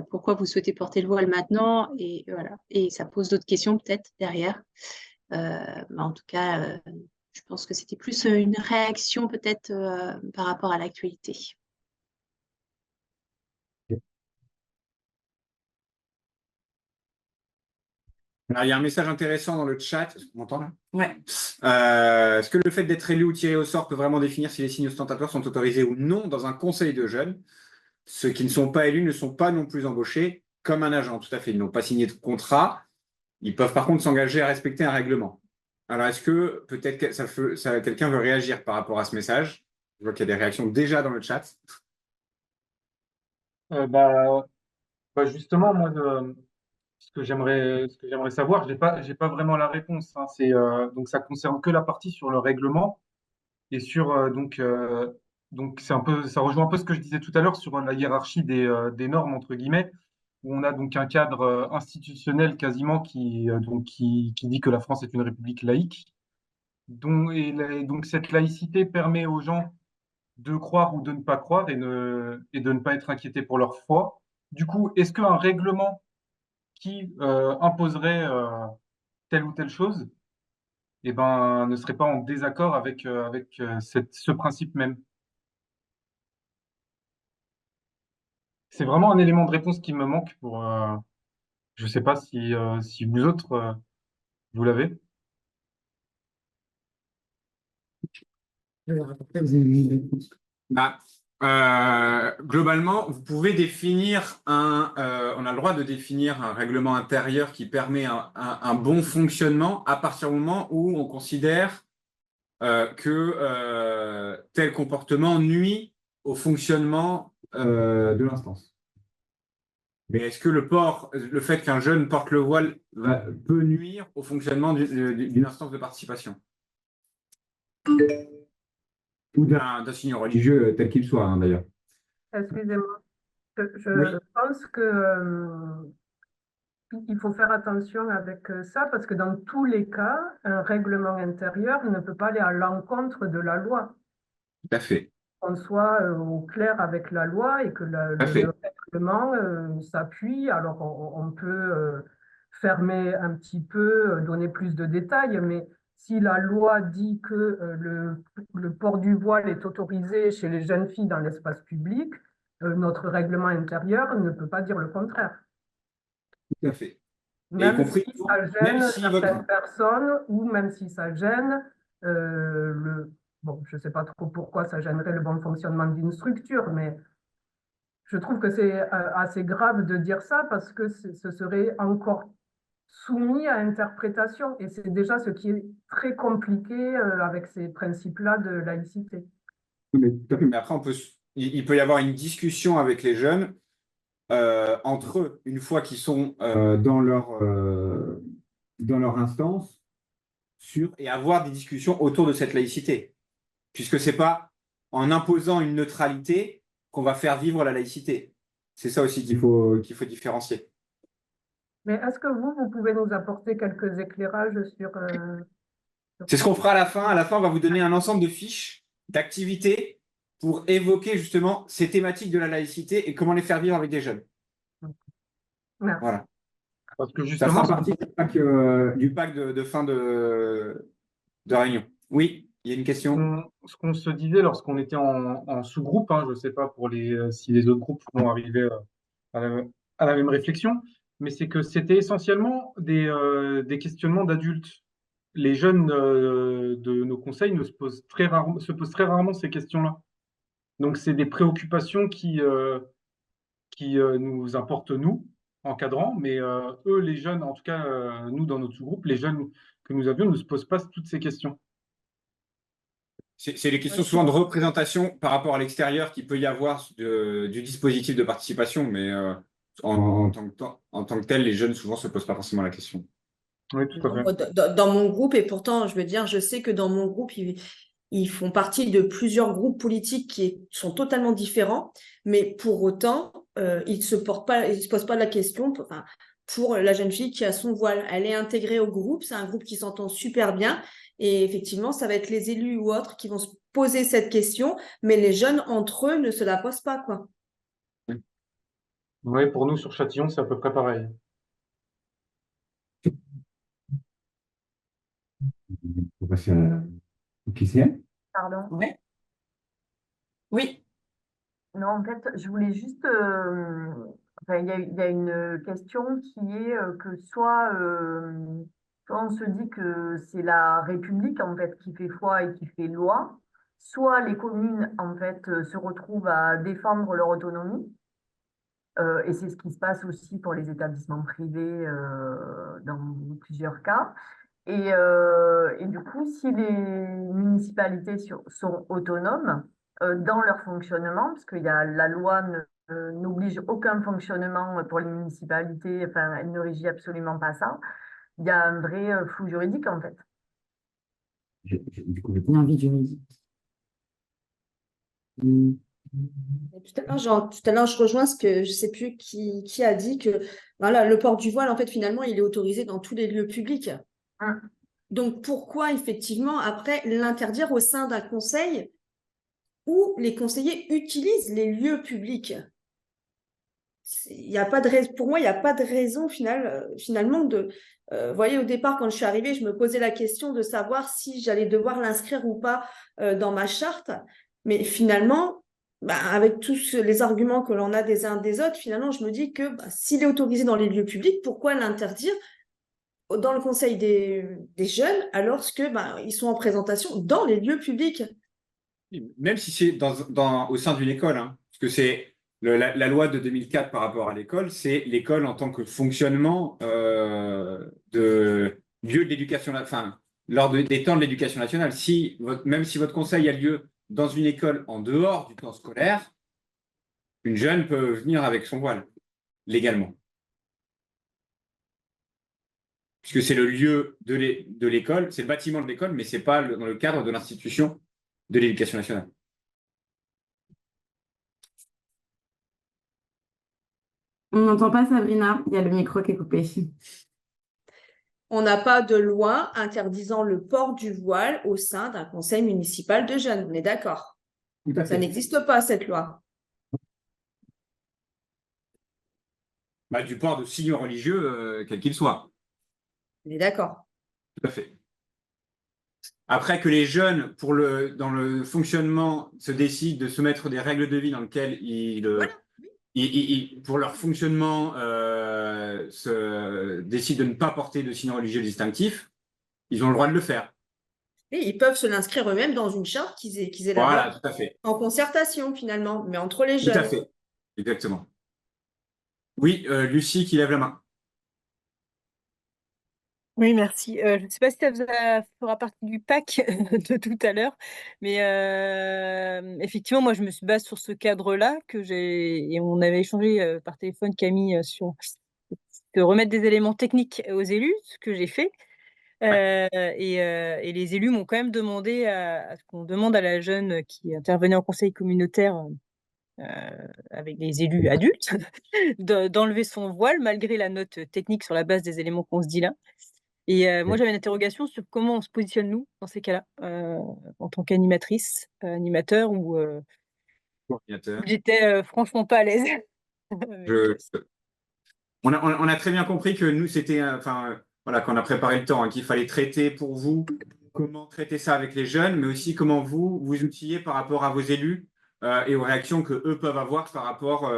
Pourquoi vous souhaitez porter le voile maintenant? Et voilà. Et ça pose d'autres questions peut-être derrière. Mais en tout cas, je pense que c'était plus une réaction peut-être par rapport à l'actualité. Alors, il y a un message intéressant dans le chat. Est-ce qu'on m'entend là? Ouais. Est-ce que le fait d'être élu ou tiré au sort peut vraiment définir si les signes ostentatoires sont autorisés ou non dans un conseil de jeunes? Ceux qui ne sont pas élus ne sont pas non plus embauchés comme un agent, tout à fait. Ils n'ont pas signé de contrat. Ils peuvent par contre s'engager à respecter un règlement. Alors, est-ce que peut-être que quelqu'un veut réagir par rapport à ce message? Je vois qu'il y a des réactions déjà dans le chat. Euh, bah, justement, moi, ce que j'aimerais savoir, j'ai pas vraiment la réponse, hein. Donc, ça concerne que la partie sur le règlement et sur donc c'est un peu, ça rejoint un peu ce que je disais tout à l'heure sur la hiérarchie des normes entre guillemets, où on a donc un cadre institutionnel quasiment qui dit que la France est une république laïque. Donc cette laïcité permet aux gens de croire ou de ne pas croire et de ne pas être inquiétés pour leur foi. Du coup, est-ce qu'un règlement qui imposerait telle ou telle chose, eh ben, ne serait pas en désaccord avec ce principe même? C'est vraiment un élément de réponse qui me manque pour. Je ne sais pas si vous autres, vous l'avez. Bah, globalement, vous pouvez définir on a le droit de définir un règlement intérieur qui permet un bon fonctionnement à partir du moment où on considère que tel comportement nuit au fonctionnement de l'instance. Mais est-ce que le fait qu'un jeune porte le voile peut nuire au fonctionnement d'une instance de participation? Ou d'un signe religieux tel qu'il soit, hein, d'ailleurs. Excusez-moi, Oui. je pense que il faut faire attention avec ça parce que dans tous les cas, un règlement intérieur ne peut pas aller à l'encontre de la loi. Tout à fait. Qu'on soit au clair avec la loi et que Tout à fait. le règlement s'appuie. Alors, on peut fermer un petit peu, donner plus de détails, mais si la loi dit que le port du voile est autorisé chez les jeunes filles dans l'espace public, notre règlement intérieur ne peut pas dire le contraire. Tout à fait. Et y Même compris, si ça même gêne si certaines personnes ou même si ça gêne bon, je ne sais pas trop pourquoi ça gênerait le bon fonctionnement d'une structure, mais je trouve que c'est assez grave de dire ça parce que ce serait encore soumis à interprétation et c'est déjà ce qui est très compliqué avec ces principes-là de laïcité. Mais, tout à fait. Mais après, il peut y avoir une discussion avec les jeunes entre eux, une fois qu'ils sont dans leur instance, et avoir des discussions autour de cette laïcité. Puisque ce n'est pas en imposant une neutralité qu'on va faire vivre la laïcité. C'est ça aussi qu'il faut différencier. Mais est-ce que vous pouvez nous apporter quelques éclairages sur... C'est ce qu'on fera à la fin. À la fin, on va vous donner un ensemble de fiches d'activités pour évoquer justement ces thématiques de la laïcité et comment les faire vivre avec des jeunes. Merci. Voilà. Parce que Ça justement, fera partie du pack de fin de réunion. Oui, il y a une question. ce qu'on se disait lorsqu'on était en sous-groupe, hein, je ne sais pas pour si les autres groupes vont arriver à la même réflexion, mais c'est que c'était essentiellement des questionnements d'adultes. Les jeunes de nos conseils se posent très rarement ces questions-là. Donc, c'est des préoccupations qui nous importent, nous, encadrants, mais eux, les jeunes, en tout cas, nous, dans notre sous-groupe, les jeunes que nous avions ne se posent pas toutes ces questions. C'est les questions souvent de représentation par rapport à l'extérieur qu'il peut y avoir du dispositif de participation, mais en tant que tel, les jeunes souvent ne se posent pas forcément la question. Oui, tout à fait. Dans mon groupe, et pourtant, je veux dire, je sais que dans mon groupe, ils font partie de plusieurs groupes politiques qui sont totalement différents, mais pour autant, ils ne se posent pas la question pour la jeune fille qui a son voile. Elle est intégrée au groupe, c'est un groupe qui s'entend super bien, et effectivement, ça va être les élus ou autres qui vont se poser cette question, mais les jeunes entre eux ne se la posent pas, quoi. Oui, pour nous, sur Châtillon, c'est à peu près pareil. On va passer à la Pardon. Ouais. Oui. Non, en fait, je voulais juste. Il y a une question qui est que soit on se dit que c'est la République en fait qui fait foi et qui fait loi, soit les communes en fait se retrouvent à défendre leur autonomie. Et c'est ce qui se passe aussi pour les établissements privés dans plusieurs cas. Et du coup, si les municipalités sont autonomes dans leur fonctionnement, parce que la loi n'oblige aucun fonctionnement pour les municipalités, enfin, elle ne régit absolument pas ça, il y a un vrai flou juridique en fait. Du coup, j'ai pas envie de juridique. Tout à l'heure, je rejoins ce que je ne sais plus qui a dit que voilà, le port du voile, en fait, finalement, il est autorisé dans tous les lieux publics. Donc, pourquoi, effectivement, après, l'interdire au sein d'un conseil où les conseillers utilisent les lieux publics? Pour moi, il n'y a pas de raison finalement de... Vous voyez, au départ, quand je suis arrivée, je me posais la question de savoir si j'allais devoir l'inscrire ou pas dans ma charte. Mais finalement, avec tous les arguments que l'on a des uns des autres, finalement, je me dis que s'il est autorisé dans les lieux publics, pourquoi l'interdire dans le conseil des jeunes alors qu'ils sont en présentation dans les lieux publics? Même si c'est au sein d'une école, hein, parce que c'est la loi de 2004 par rapport à l'école, c'est l'école en tant que fonctionnement de lieu de l'éducation, enfin, lors des temps de l'éducation nationale. Même si votre conseil a lieu dans une école en dehors du temps scolaire, une jeune peut venir avec son voile, légalement. Puisque c'est le lieu de l'école, c'est le bâtiment de l'école, mais ce n'est pas dans le cadre de l'institution de l'éducation nationale. On n'entend pas Sabrina, il y a le micro qui est coupé. On n'a pas de loi interdisant le port du voile au sein d'un conseil municipal de jeunes, on est d'accord? Ça n'existe pas, cette loi. Du port de signes religieux, quel qu'il soit. On est d'accord. Tout à fait. Après que les jeunes, dans le fonctionnement, se décident de se mettre des règles de vie dans lesquelles pour leur fonctionnement, se décident de ne pas porter de signes religieux distinctifs, ils ont le droit de le faire. Et ils peuvent se l'inscrire eux-mêmes dans une charte qu'ils élaborent. Voilà, tout à fait. En concertation, finalement, mais entre les jeunes. Tout à fait, exactement. Oui, Lucie qui lève la main. Oui, merci. Je ne sais pas si ça fera partie du pack de tout à l'heure, mais effectivement, moi, je me suis basée sur ce cadre-là et on avait échangé par téléphone, Camille, sur de remettre des éléments techniques aux élus, ce que j'ai fait. Et les élus m'ont quand même demandé à ce qu'on demande à la jeune qui intervenait en conseil communautaire avec les élus adultes d'enlever son voile malgré la note technique sur la base des éléments qu'on se dit là. Et moi, j'avais une interrogation sur comment on se positionne, nous, dans ces cas-là, en tant qu'animatrice, animateur, ou coordinateur. J'étais franchement pas à l'aise. Je- on a très bien compris que nous, c'était, voilà, qu'on a préparé le temps, hein, qu'il fallait traiter pour vous, comment traiter ça avec les jeunes, mais aussi comment vous outillez par rapport à vos élus et aux réactions que eux peuvent avoir par rapport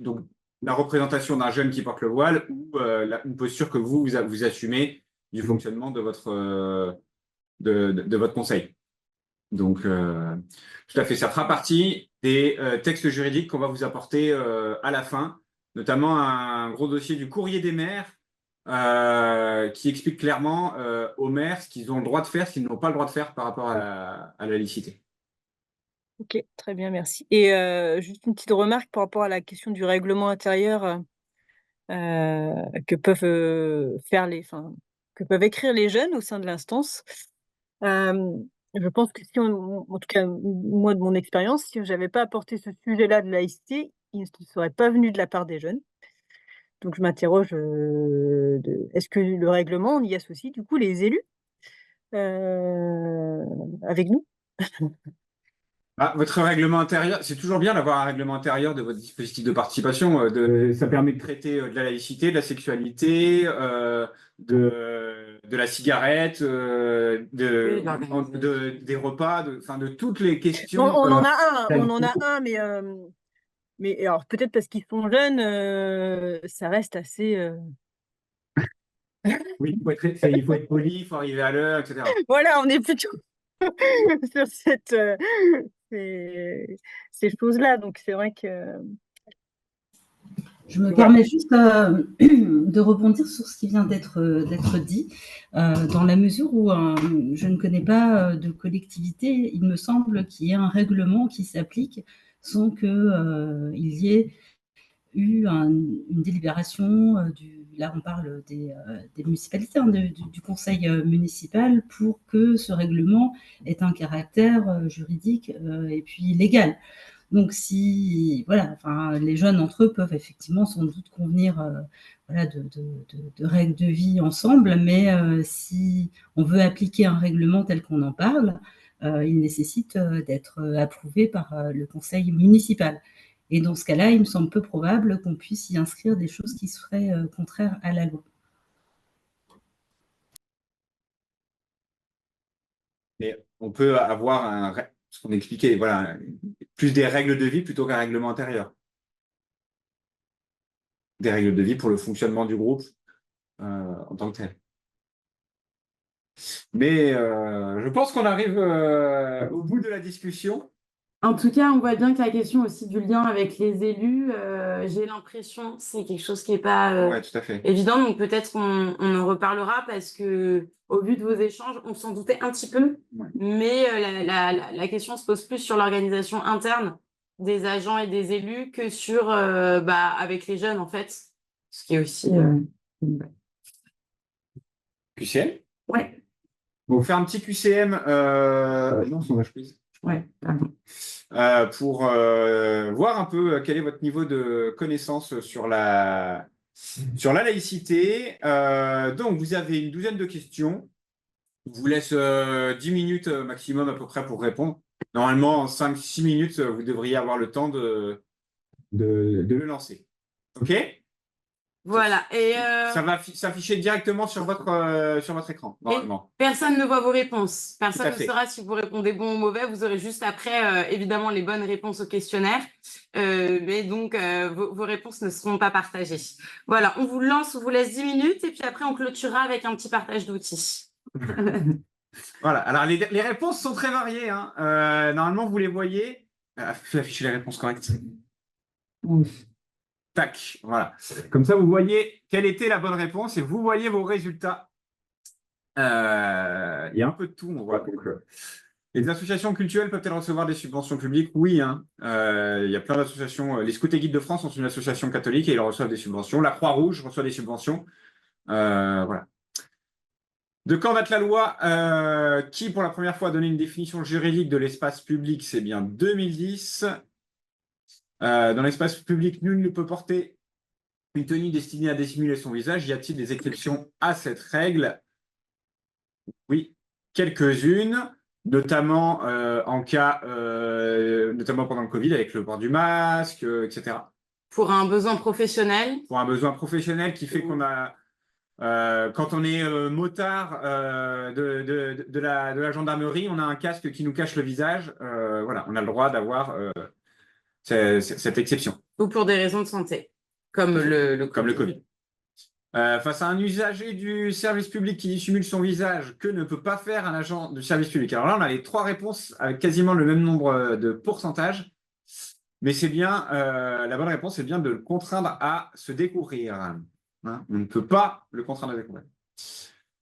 donc, la représentation d'un jeune qui porte le voile ou une posture que vous assumez du fonctionnement de votre conseil. Donc, tout à fait, ça fera partie des textes juridiques qu'on va vous apporter à la fin, notamment un gros dossier du courrier des maires qui explique clairement aux maires ce qu'ils ont le droit de faire, ce qu'ils n'ont pas le droit de faire par rapport à la laïcité. Ok, très bien, merci. Et juste une petite remarque par rapport à la question du règlement intérieur que peuvent que peuvent écrire les jeunes au sein de l'instance. Je pense que en tout cas, moi, de mon expérience, si je n'avais pas apporté ce sujet-là de laïcité, il ne serait pas venu de la part des jeunes. Donc, je m'interroge, est-ce que le règlement, on y associe du coup les élus avec nous? Votre règlement intérieur, c'est toujours bien d'avoir un règlement intérieur de votre dispositif de participation. Ça permet de traiter de la laïcité, de la sexualité, de la cigarette, des repas, de toutes les questions. On en a un, mais alors peut-être parce qu'ils sont jeunes, ça reste assez. Oui, il faut être poli, il faut arriver à l'heure, etc. Voilà, on est plutôt sur ces choses-là. Donc c'est vrai que. Je me permets juste de rebondir sur ce qui vient d'être dit, dans la mesure où je ne connais pas de collectivité, il me semble qu'il y ait un règlement qui s'applique sans qu'il y ait eu une délibération là on parle des municipalités, hein, du conseil municipal, pour que ce règlement ait un caractère juridique et puis légal. Donc, les jeunes entre eux peuvent effectivement sans doute convenir de règles de vie ensemble, mais si on veut appliquer un règlement tel qu'on en parle, il nécessite d'être approuvé par le conseil municipal. Et dans ce cas-là, il me semble peu probable qu'on puisse y inscrire des choses qui seraient contraires à la loi. Mais on peut avoir ce qu'on expliquait, voilà, plus des règles de vie plutôt qu'un règlement intérieur. Des règles de vie pour le fonctionnement du groupe en tant que tel. Mais je pense qu'on arrive au bout de la discussion. En tout cas, on voit bien que la question aussi du lien avec les élus, j'ai l'impression, c'est quelque chose qui n'est pas Ouais, tout à fait. évident. Donc peut-être qu'on en reparlera parce que au vu de vos échanges, on s'en doutait un petit peu. Ouais. Mais la question se pose plus sur l'organisation interne des agents et des élus que sur avec les jeunes, en fait. Ce qui est aussi. QCM? Ouais. On va faire un petit QCM. Non, sondage quiz. Ouais, pardon. Pour voir un peu quel est votre niveau de connaissance sur la laïcité. Donc, vous avez une douzaine de questions. Je vous laisse 10 minutes maximum à peu près pour répondre. Normalement, en 5-6 minutes, vous devriez avoir le temps de le lancer. OK? Voilà. Et ça va s'afficher directement sur votre écran, normalement. Personne ne voit vos réponses. Personne Tout à ne fait. saura si vous répondez bon ou mauvais. Vous aurez juste après, évidemment, les bonnes réponses au questionnaire. Mais donc, vos réponses ne seront pas partagées. Voilà, on vous laisse 10 minutes et puis après, on clôturera avec un petit partage d'outils. Voilà. Alors, les réponses sont très variées, hein. Normalement, vous les voyez. Fais afficher les réponses correctes. Tac, voilà. Comme ça, vous voyez quelle était la bonne réponse et vous voyez vos résultats. Il y a un peu de tout, on voit. Donc, les associations culturelles peuvent-elles recevoir des subventions publiques? Oui, hein. Il y a plein d'associations. Les Scouts et Guides de France sont une association catholique et ils reçoivent des subventions. La Croix-Rouge reçoit des subventions. Voilà. De quand date la loi qui, pour la première fois, a donné une définition juridique de l'espace public? C'est bien 2010. Dans l'espace public, nul ne peut porter une tenue destinée à dissimuler son visage. Y a-t-il des exceptions à cette règle? Oui, quelques-unes. notamment en cas, notamment pendant le Covid, avec le port du masque, etc. Pour un besoin professionnel. Pour un besoin professionnel qui fait qu'on a, quand on est motard de la gendarmerie, on a un casque qui nous cache le visage. Voilà, on a le droit d'avoir cette exception. Ou pour des raisons de santé, comme le Covid. Face à un usager du service public qui dissimule son visage, que ne peut pas faire un agent du service public? Alors là, on a les 3 réponses avec quasiment le même nombre de pourcentages, mais c'est bien, la bonne réponse, c'est bien de le contraindre à se découvrir. Hein, on ne peut pas le contraindre à découvrir.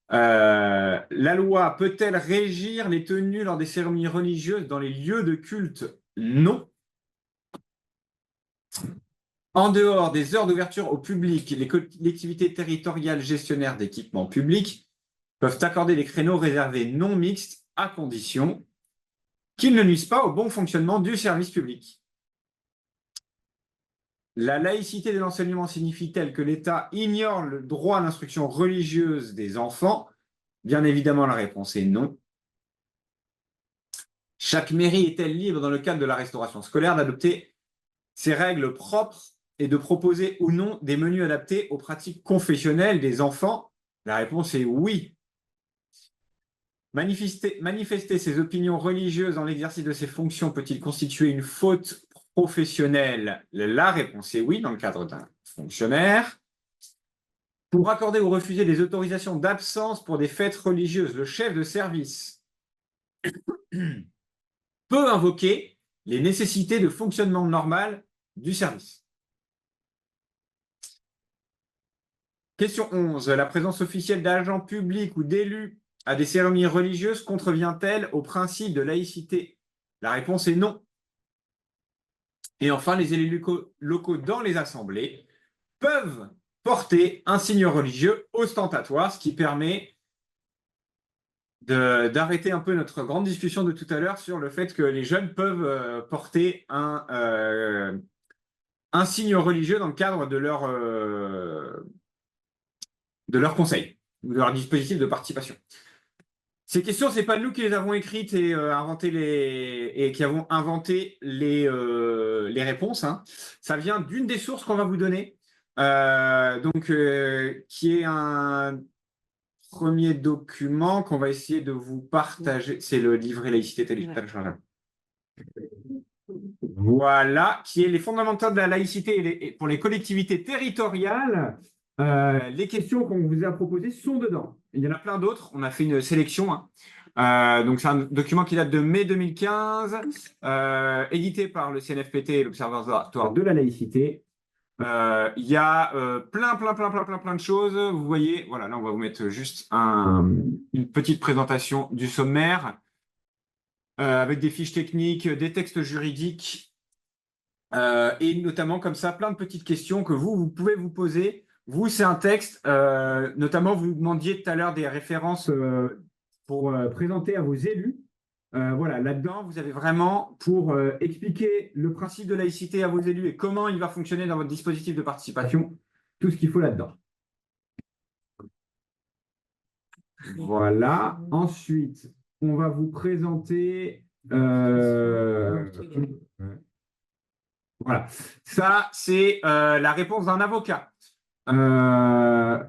La loi peut-elle régir les tenues lors des cérémonies religieuses dans les lieux de culte? Non. En dehors des heures d'ouverture au public, les collectivités territoriales gestionnaires d'équipements publics peuvent accorder des créneaux réservés non mixtes à condition qu'ils ne nuisent pas au bon fonctionnement du service public. La laïcité de l'enseignement signifie-t-elle que l'État ignore le droit à l'instruction religieuse des enfants? Bien évidemment, la réponse est non. Chaque mairie est-elle libre, dans le cadre de la restauration scolaire, d'adopter ses règles propres et de proposer ou non des menus adaptés aux pratiques confessionnelles des enfants? La réponse est oui. Manifester ses opinions religieuses dans l'exercice de ses fonctions peut-il constituer une faute professionnelle? La réponse est oui, dans le cadre d'un fonctionnaire. Pour accorder ou refuser des autorisations d'absence pour des fêtes religieuses, le chef de service peut invoquer les nécessités de fonctionnement normal du service. Question 11. La présence officielle d'agents publics ou d'élus à des cérémonies religieuses contrevient-elle au principe de laïcité? La réponse est non. Et enfin, les élus locaux dans les assemblées peuvent porter un signe religieux ostentatoire, ce qui permet d'arrêter un peu notre grande discussion de tout à l'heure sur le fait que les jeunes peuvent porter un signe religieux dans le cadre de leur conseil ou de leur dispositif de participation. Ces questions, ce n'est pas nous qui les avons écrites et qui avons inventé les réponses. Hein. Ça vient d'une des sources qu'on va vous donner, qui est un premier document qu'on va essayer de vous partager. C'est le livret laïcité téléchargeable. Voilà, qui est les fondamentaux de la laïcité pour les collectivités territoriales. Les questions qu'on vous a proposées sont dedans. Il y en a plein d'autres. On a fait une sélection. Hein. Donc, c'est un document qui date de mai 2015, édité par le CNFPT et l'Observatoire de la laïcité. Il y a plein de choses. Vous voyez, voilà, là, on va vous mettre juste une petite présentation du sommaire avec des fiches techniques, des textes juridiques et notamment comme ça, plein de petites questions que vous pouvez vous poser. Vous, c'est un texte, notamment, vous demandiez tout à l'heure des références pour présenter à vos élus. Voilà, là-dedans, vous avez vraiment pour expliquer le principe de laïcité à vos élus et comment il va fonctionner dans votre dispositif de participation, tout ce qu'il faut là-dedans. Voilà. Ensuite, on va vous présenter... Voilà. Ça, c'est la réponse d'un avocat. Est-ce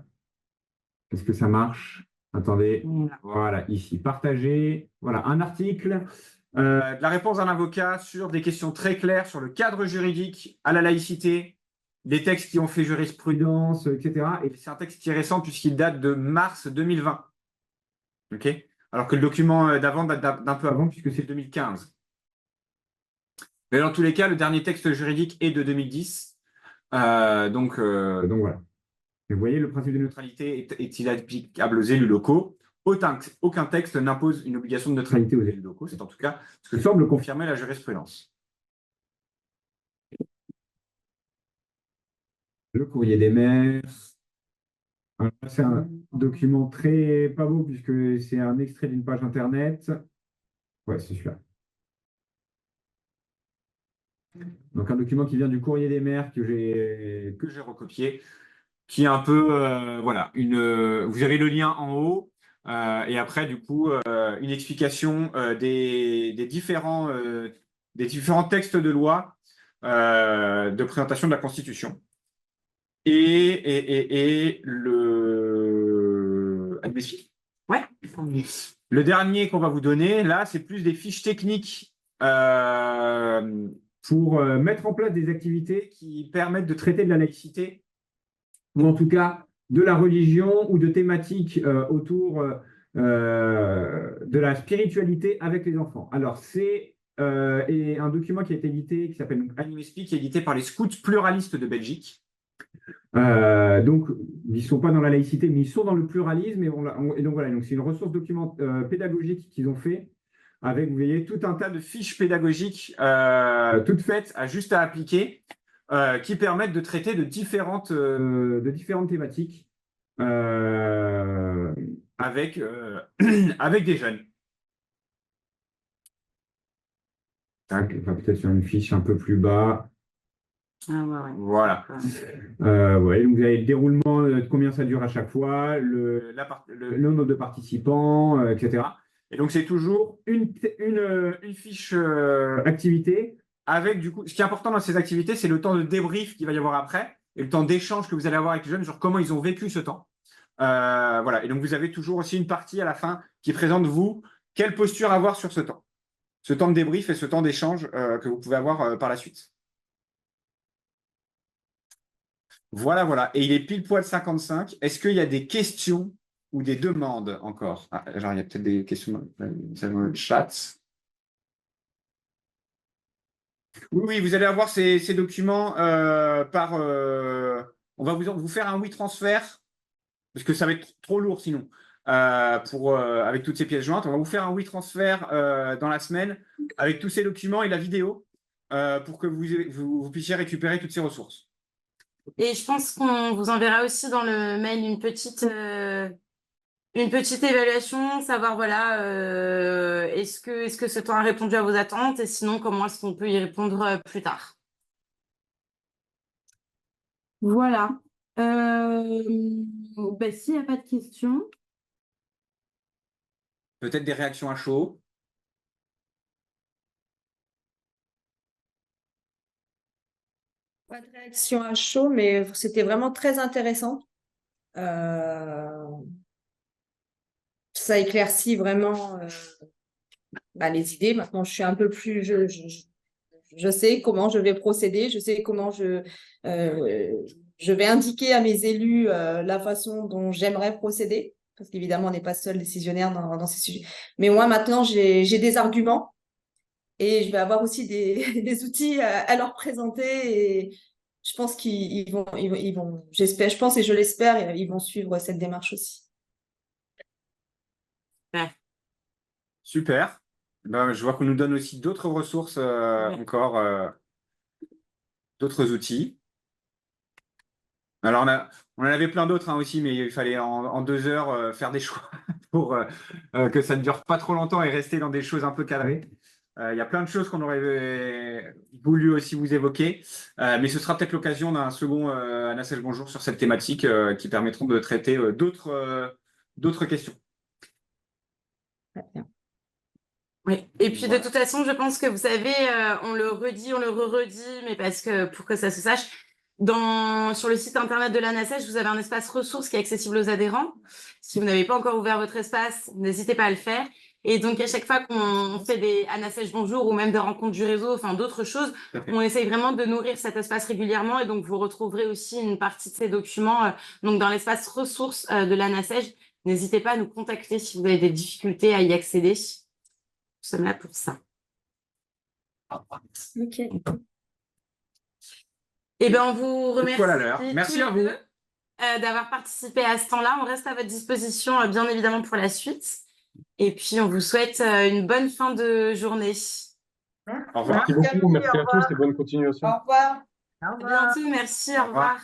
que ça marche? Attendez, voilà, ici, partager. Voilà, un article, la réponse d'un avocat sur des questions très claires sur le cadre juridique à la laïcité, des textes qui ont fait jurisprudence, etc. Et c'est un texte qui est récent puisqu'il date de mars 2020. OK? Alors que le document d'avant date d'un peu avant puisque c'est 2015. Mais dans tous les cas, le dernier texte juridique est de 2010. Donc voilà. Et vous voyez, le principe de neutralité est-il applicable aux élus locaux? Aucun texte n'impose une obligation de neutralité aux élus locaux. C'est en tout cas ce que semble confirmer la jurisprudence. Le courrier des maires. C'est un document très pas beau puisque c'est un extrait d'une page internet. Ouais, c'est celui-là. Donc un document qui vient du courrier des maires que j'ai recopié, qui est un peu, voilà, vous avez le lien en haut. Et après, du coup, une explication des différents textes de loi de présentation de la Constitution. Et le... Ouais. Le dernier qu'on va vous donner, là, c'est plus des fiches techniques pour mettre en place des activités qui permettent de traiter de la laïcité, ou en tout cas de la religion ou de thématiques autour de la spiritualité avec les enfants. Alors, c'est un document qui a été édité, qui s'appelle Anime Speak, qui est édité par les Scouts pluralistes de Belgique. Donc, ils ne sont pas dans la laïcité, mais ils sont dans le pluralisme. Et donc, voilà, donc c'est une ressource pédagogique qu'ils ont fait avec, vous voyez, tout un tas de fiches pédagogiques toutes faites, juste à appliquer, qui permettent de traiter de différentes thématiques avec des jeunes. Tac, on va peut-être faire une fiche un peu plus bas. Ah, ouais. Voilà. Ouais, donc vous avez le déroulement de combien ça dure à chaque fois, le nombre de participants, etc. Et donc, c'est toujours une fiche activité avec, du coup, ce qui est important dans ces activités, c'est le temps de débrief qu'il va y avoir après et le temps d'échange que vous allez avoir avec les jeunes sur comment ils ont vécu ce temps. Voilà. Et donc, vous avez toujours aussi une partie à la fin qui présente, vous, quelle posture avoir sur ce temps. Ce temps de débrief et ce temps d'échange que vous pouvez avoir par la suite. Voilà, voilà. Et il est pile poil 55. Est-ce qu'il y a des questions ou des demandes encore? Genre, il y a peut-être des questions dans le chat. Oui, vous allez avoir ces documents par... on va vous faire un WeTransfer, parce que ça va être trop lourd sinon, avec toutes ces pièces jointes. On va vous faire un WeTransfer dans la semaine avec tous ces documents et la vidéo pour que vous puissiez récupérer toutes ces ressources. Et je pense qu'on vous enverra aussi dans le mail une petite évaluation, savoir voilà, est-ce que ce temps a répondu à vos attentes et sinon comment est-ce qu'on peut y répondre plus tard. Voilà. S'il n'y a pas de questions. Peut-être des réactions à chaud. Pas de réaction à chaud, mais c'était vraiment très intéressant. Ça éclaircit vraiment les idées. Maintenant, je suis un peu plus... Je sais comment je vais procéder, je sais comment je vais indiquer à mes élus la façon dont j'aimerais procéder, parce qu'évidemment, on n'est pas seul décisionnaire dans ces sujets. Mais moi, maintenant, j'ai des arguments. Et je vais avoir aussi des outils à leur présenter et je pense qu'ils vont, j'espère, je pense et je l'espère, ils vont suivre cette démarche aussi. Ouais. Super. Ben, je vois qu'on nous donne aussi d'autres ressources encore, d'autres outils. Alors, on en avait plein d'autres aussi, mais il fallait en 2 heures faire des choix pour que ça ne dure pas trop longtemps et rester dans des choses un peu cadrées. Il y a plein de choses qu'on aurait voulu aussi vous évoquer, mais ce sera peut-être l'occasion d'un second Anassèche Bonjour sur cette thématique qui permettront de traiter d'autres questions. Oui, et puis de toute façon, je pense que vous savez, on le redit, on le redit, mais parce que pour que ça se sache, sur le site internet de l'Anassèche, vous avez un espace ressources qui est accessible aux adhérents. Si vous n'avez pas encore ouvert votre espace, n'hésitez pas à le faire. Et donc, à chaque fois qu'on fait des Anassèche Bonjour ou même des rencontres du réseau, enfin d'autres choses, on essaye vraiment de nourrir cet espace régulièrement. Et donc, vous retrouverez aussi une partie de ces documents donc dans l'espace ressources de l'Anassèche. N'hésitez pas à nous contacter si vous avez des difficultés à y accéder. Nous sommes là pour ça. Ok. Eh bien, on vous remercie Merci à vous d'avoir participé à ce temps-là. On reste à votre disposition, bien évidemment, pour la suite. Et puis, on vous souhaite une bonne fin de journée. Au revoir. Merci beaucoup, merci à tous et bonne continuation. Au revoir. À bientôt, merci, au revoir.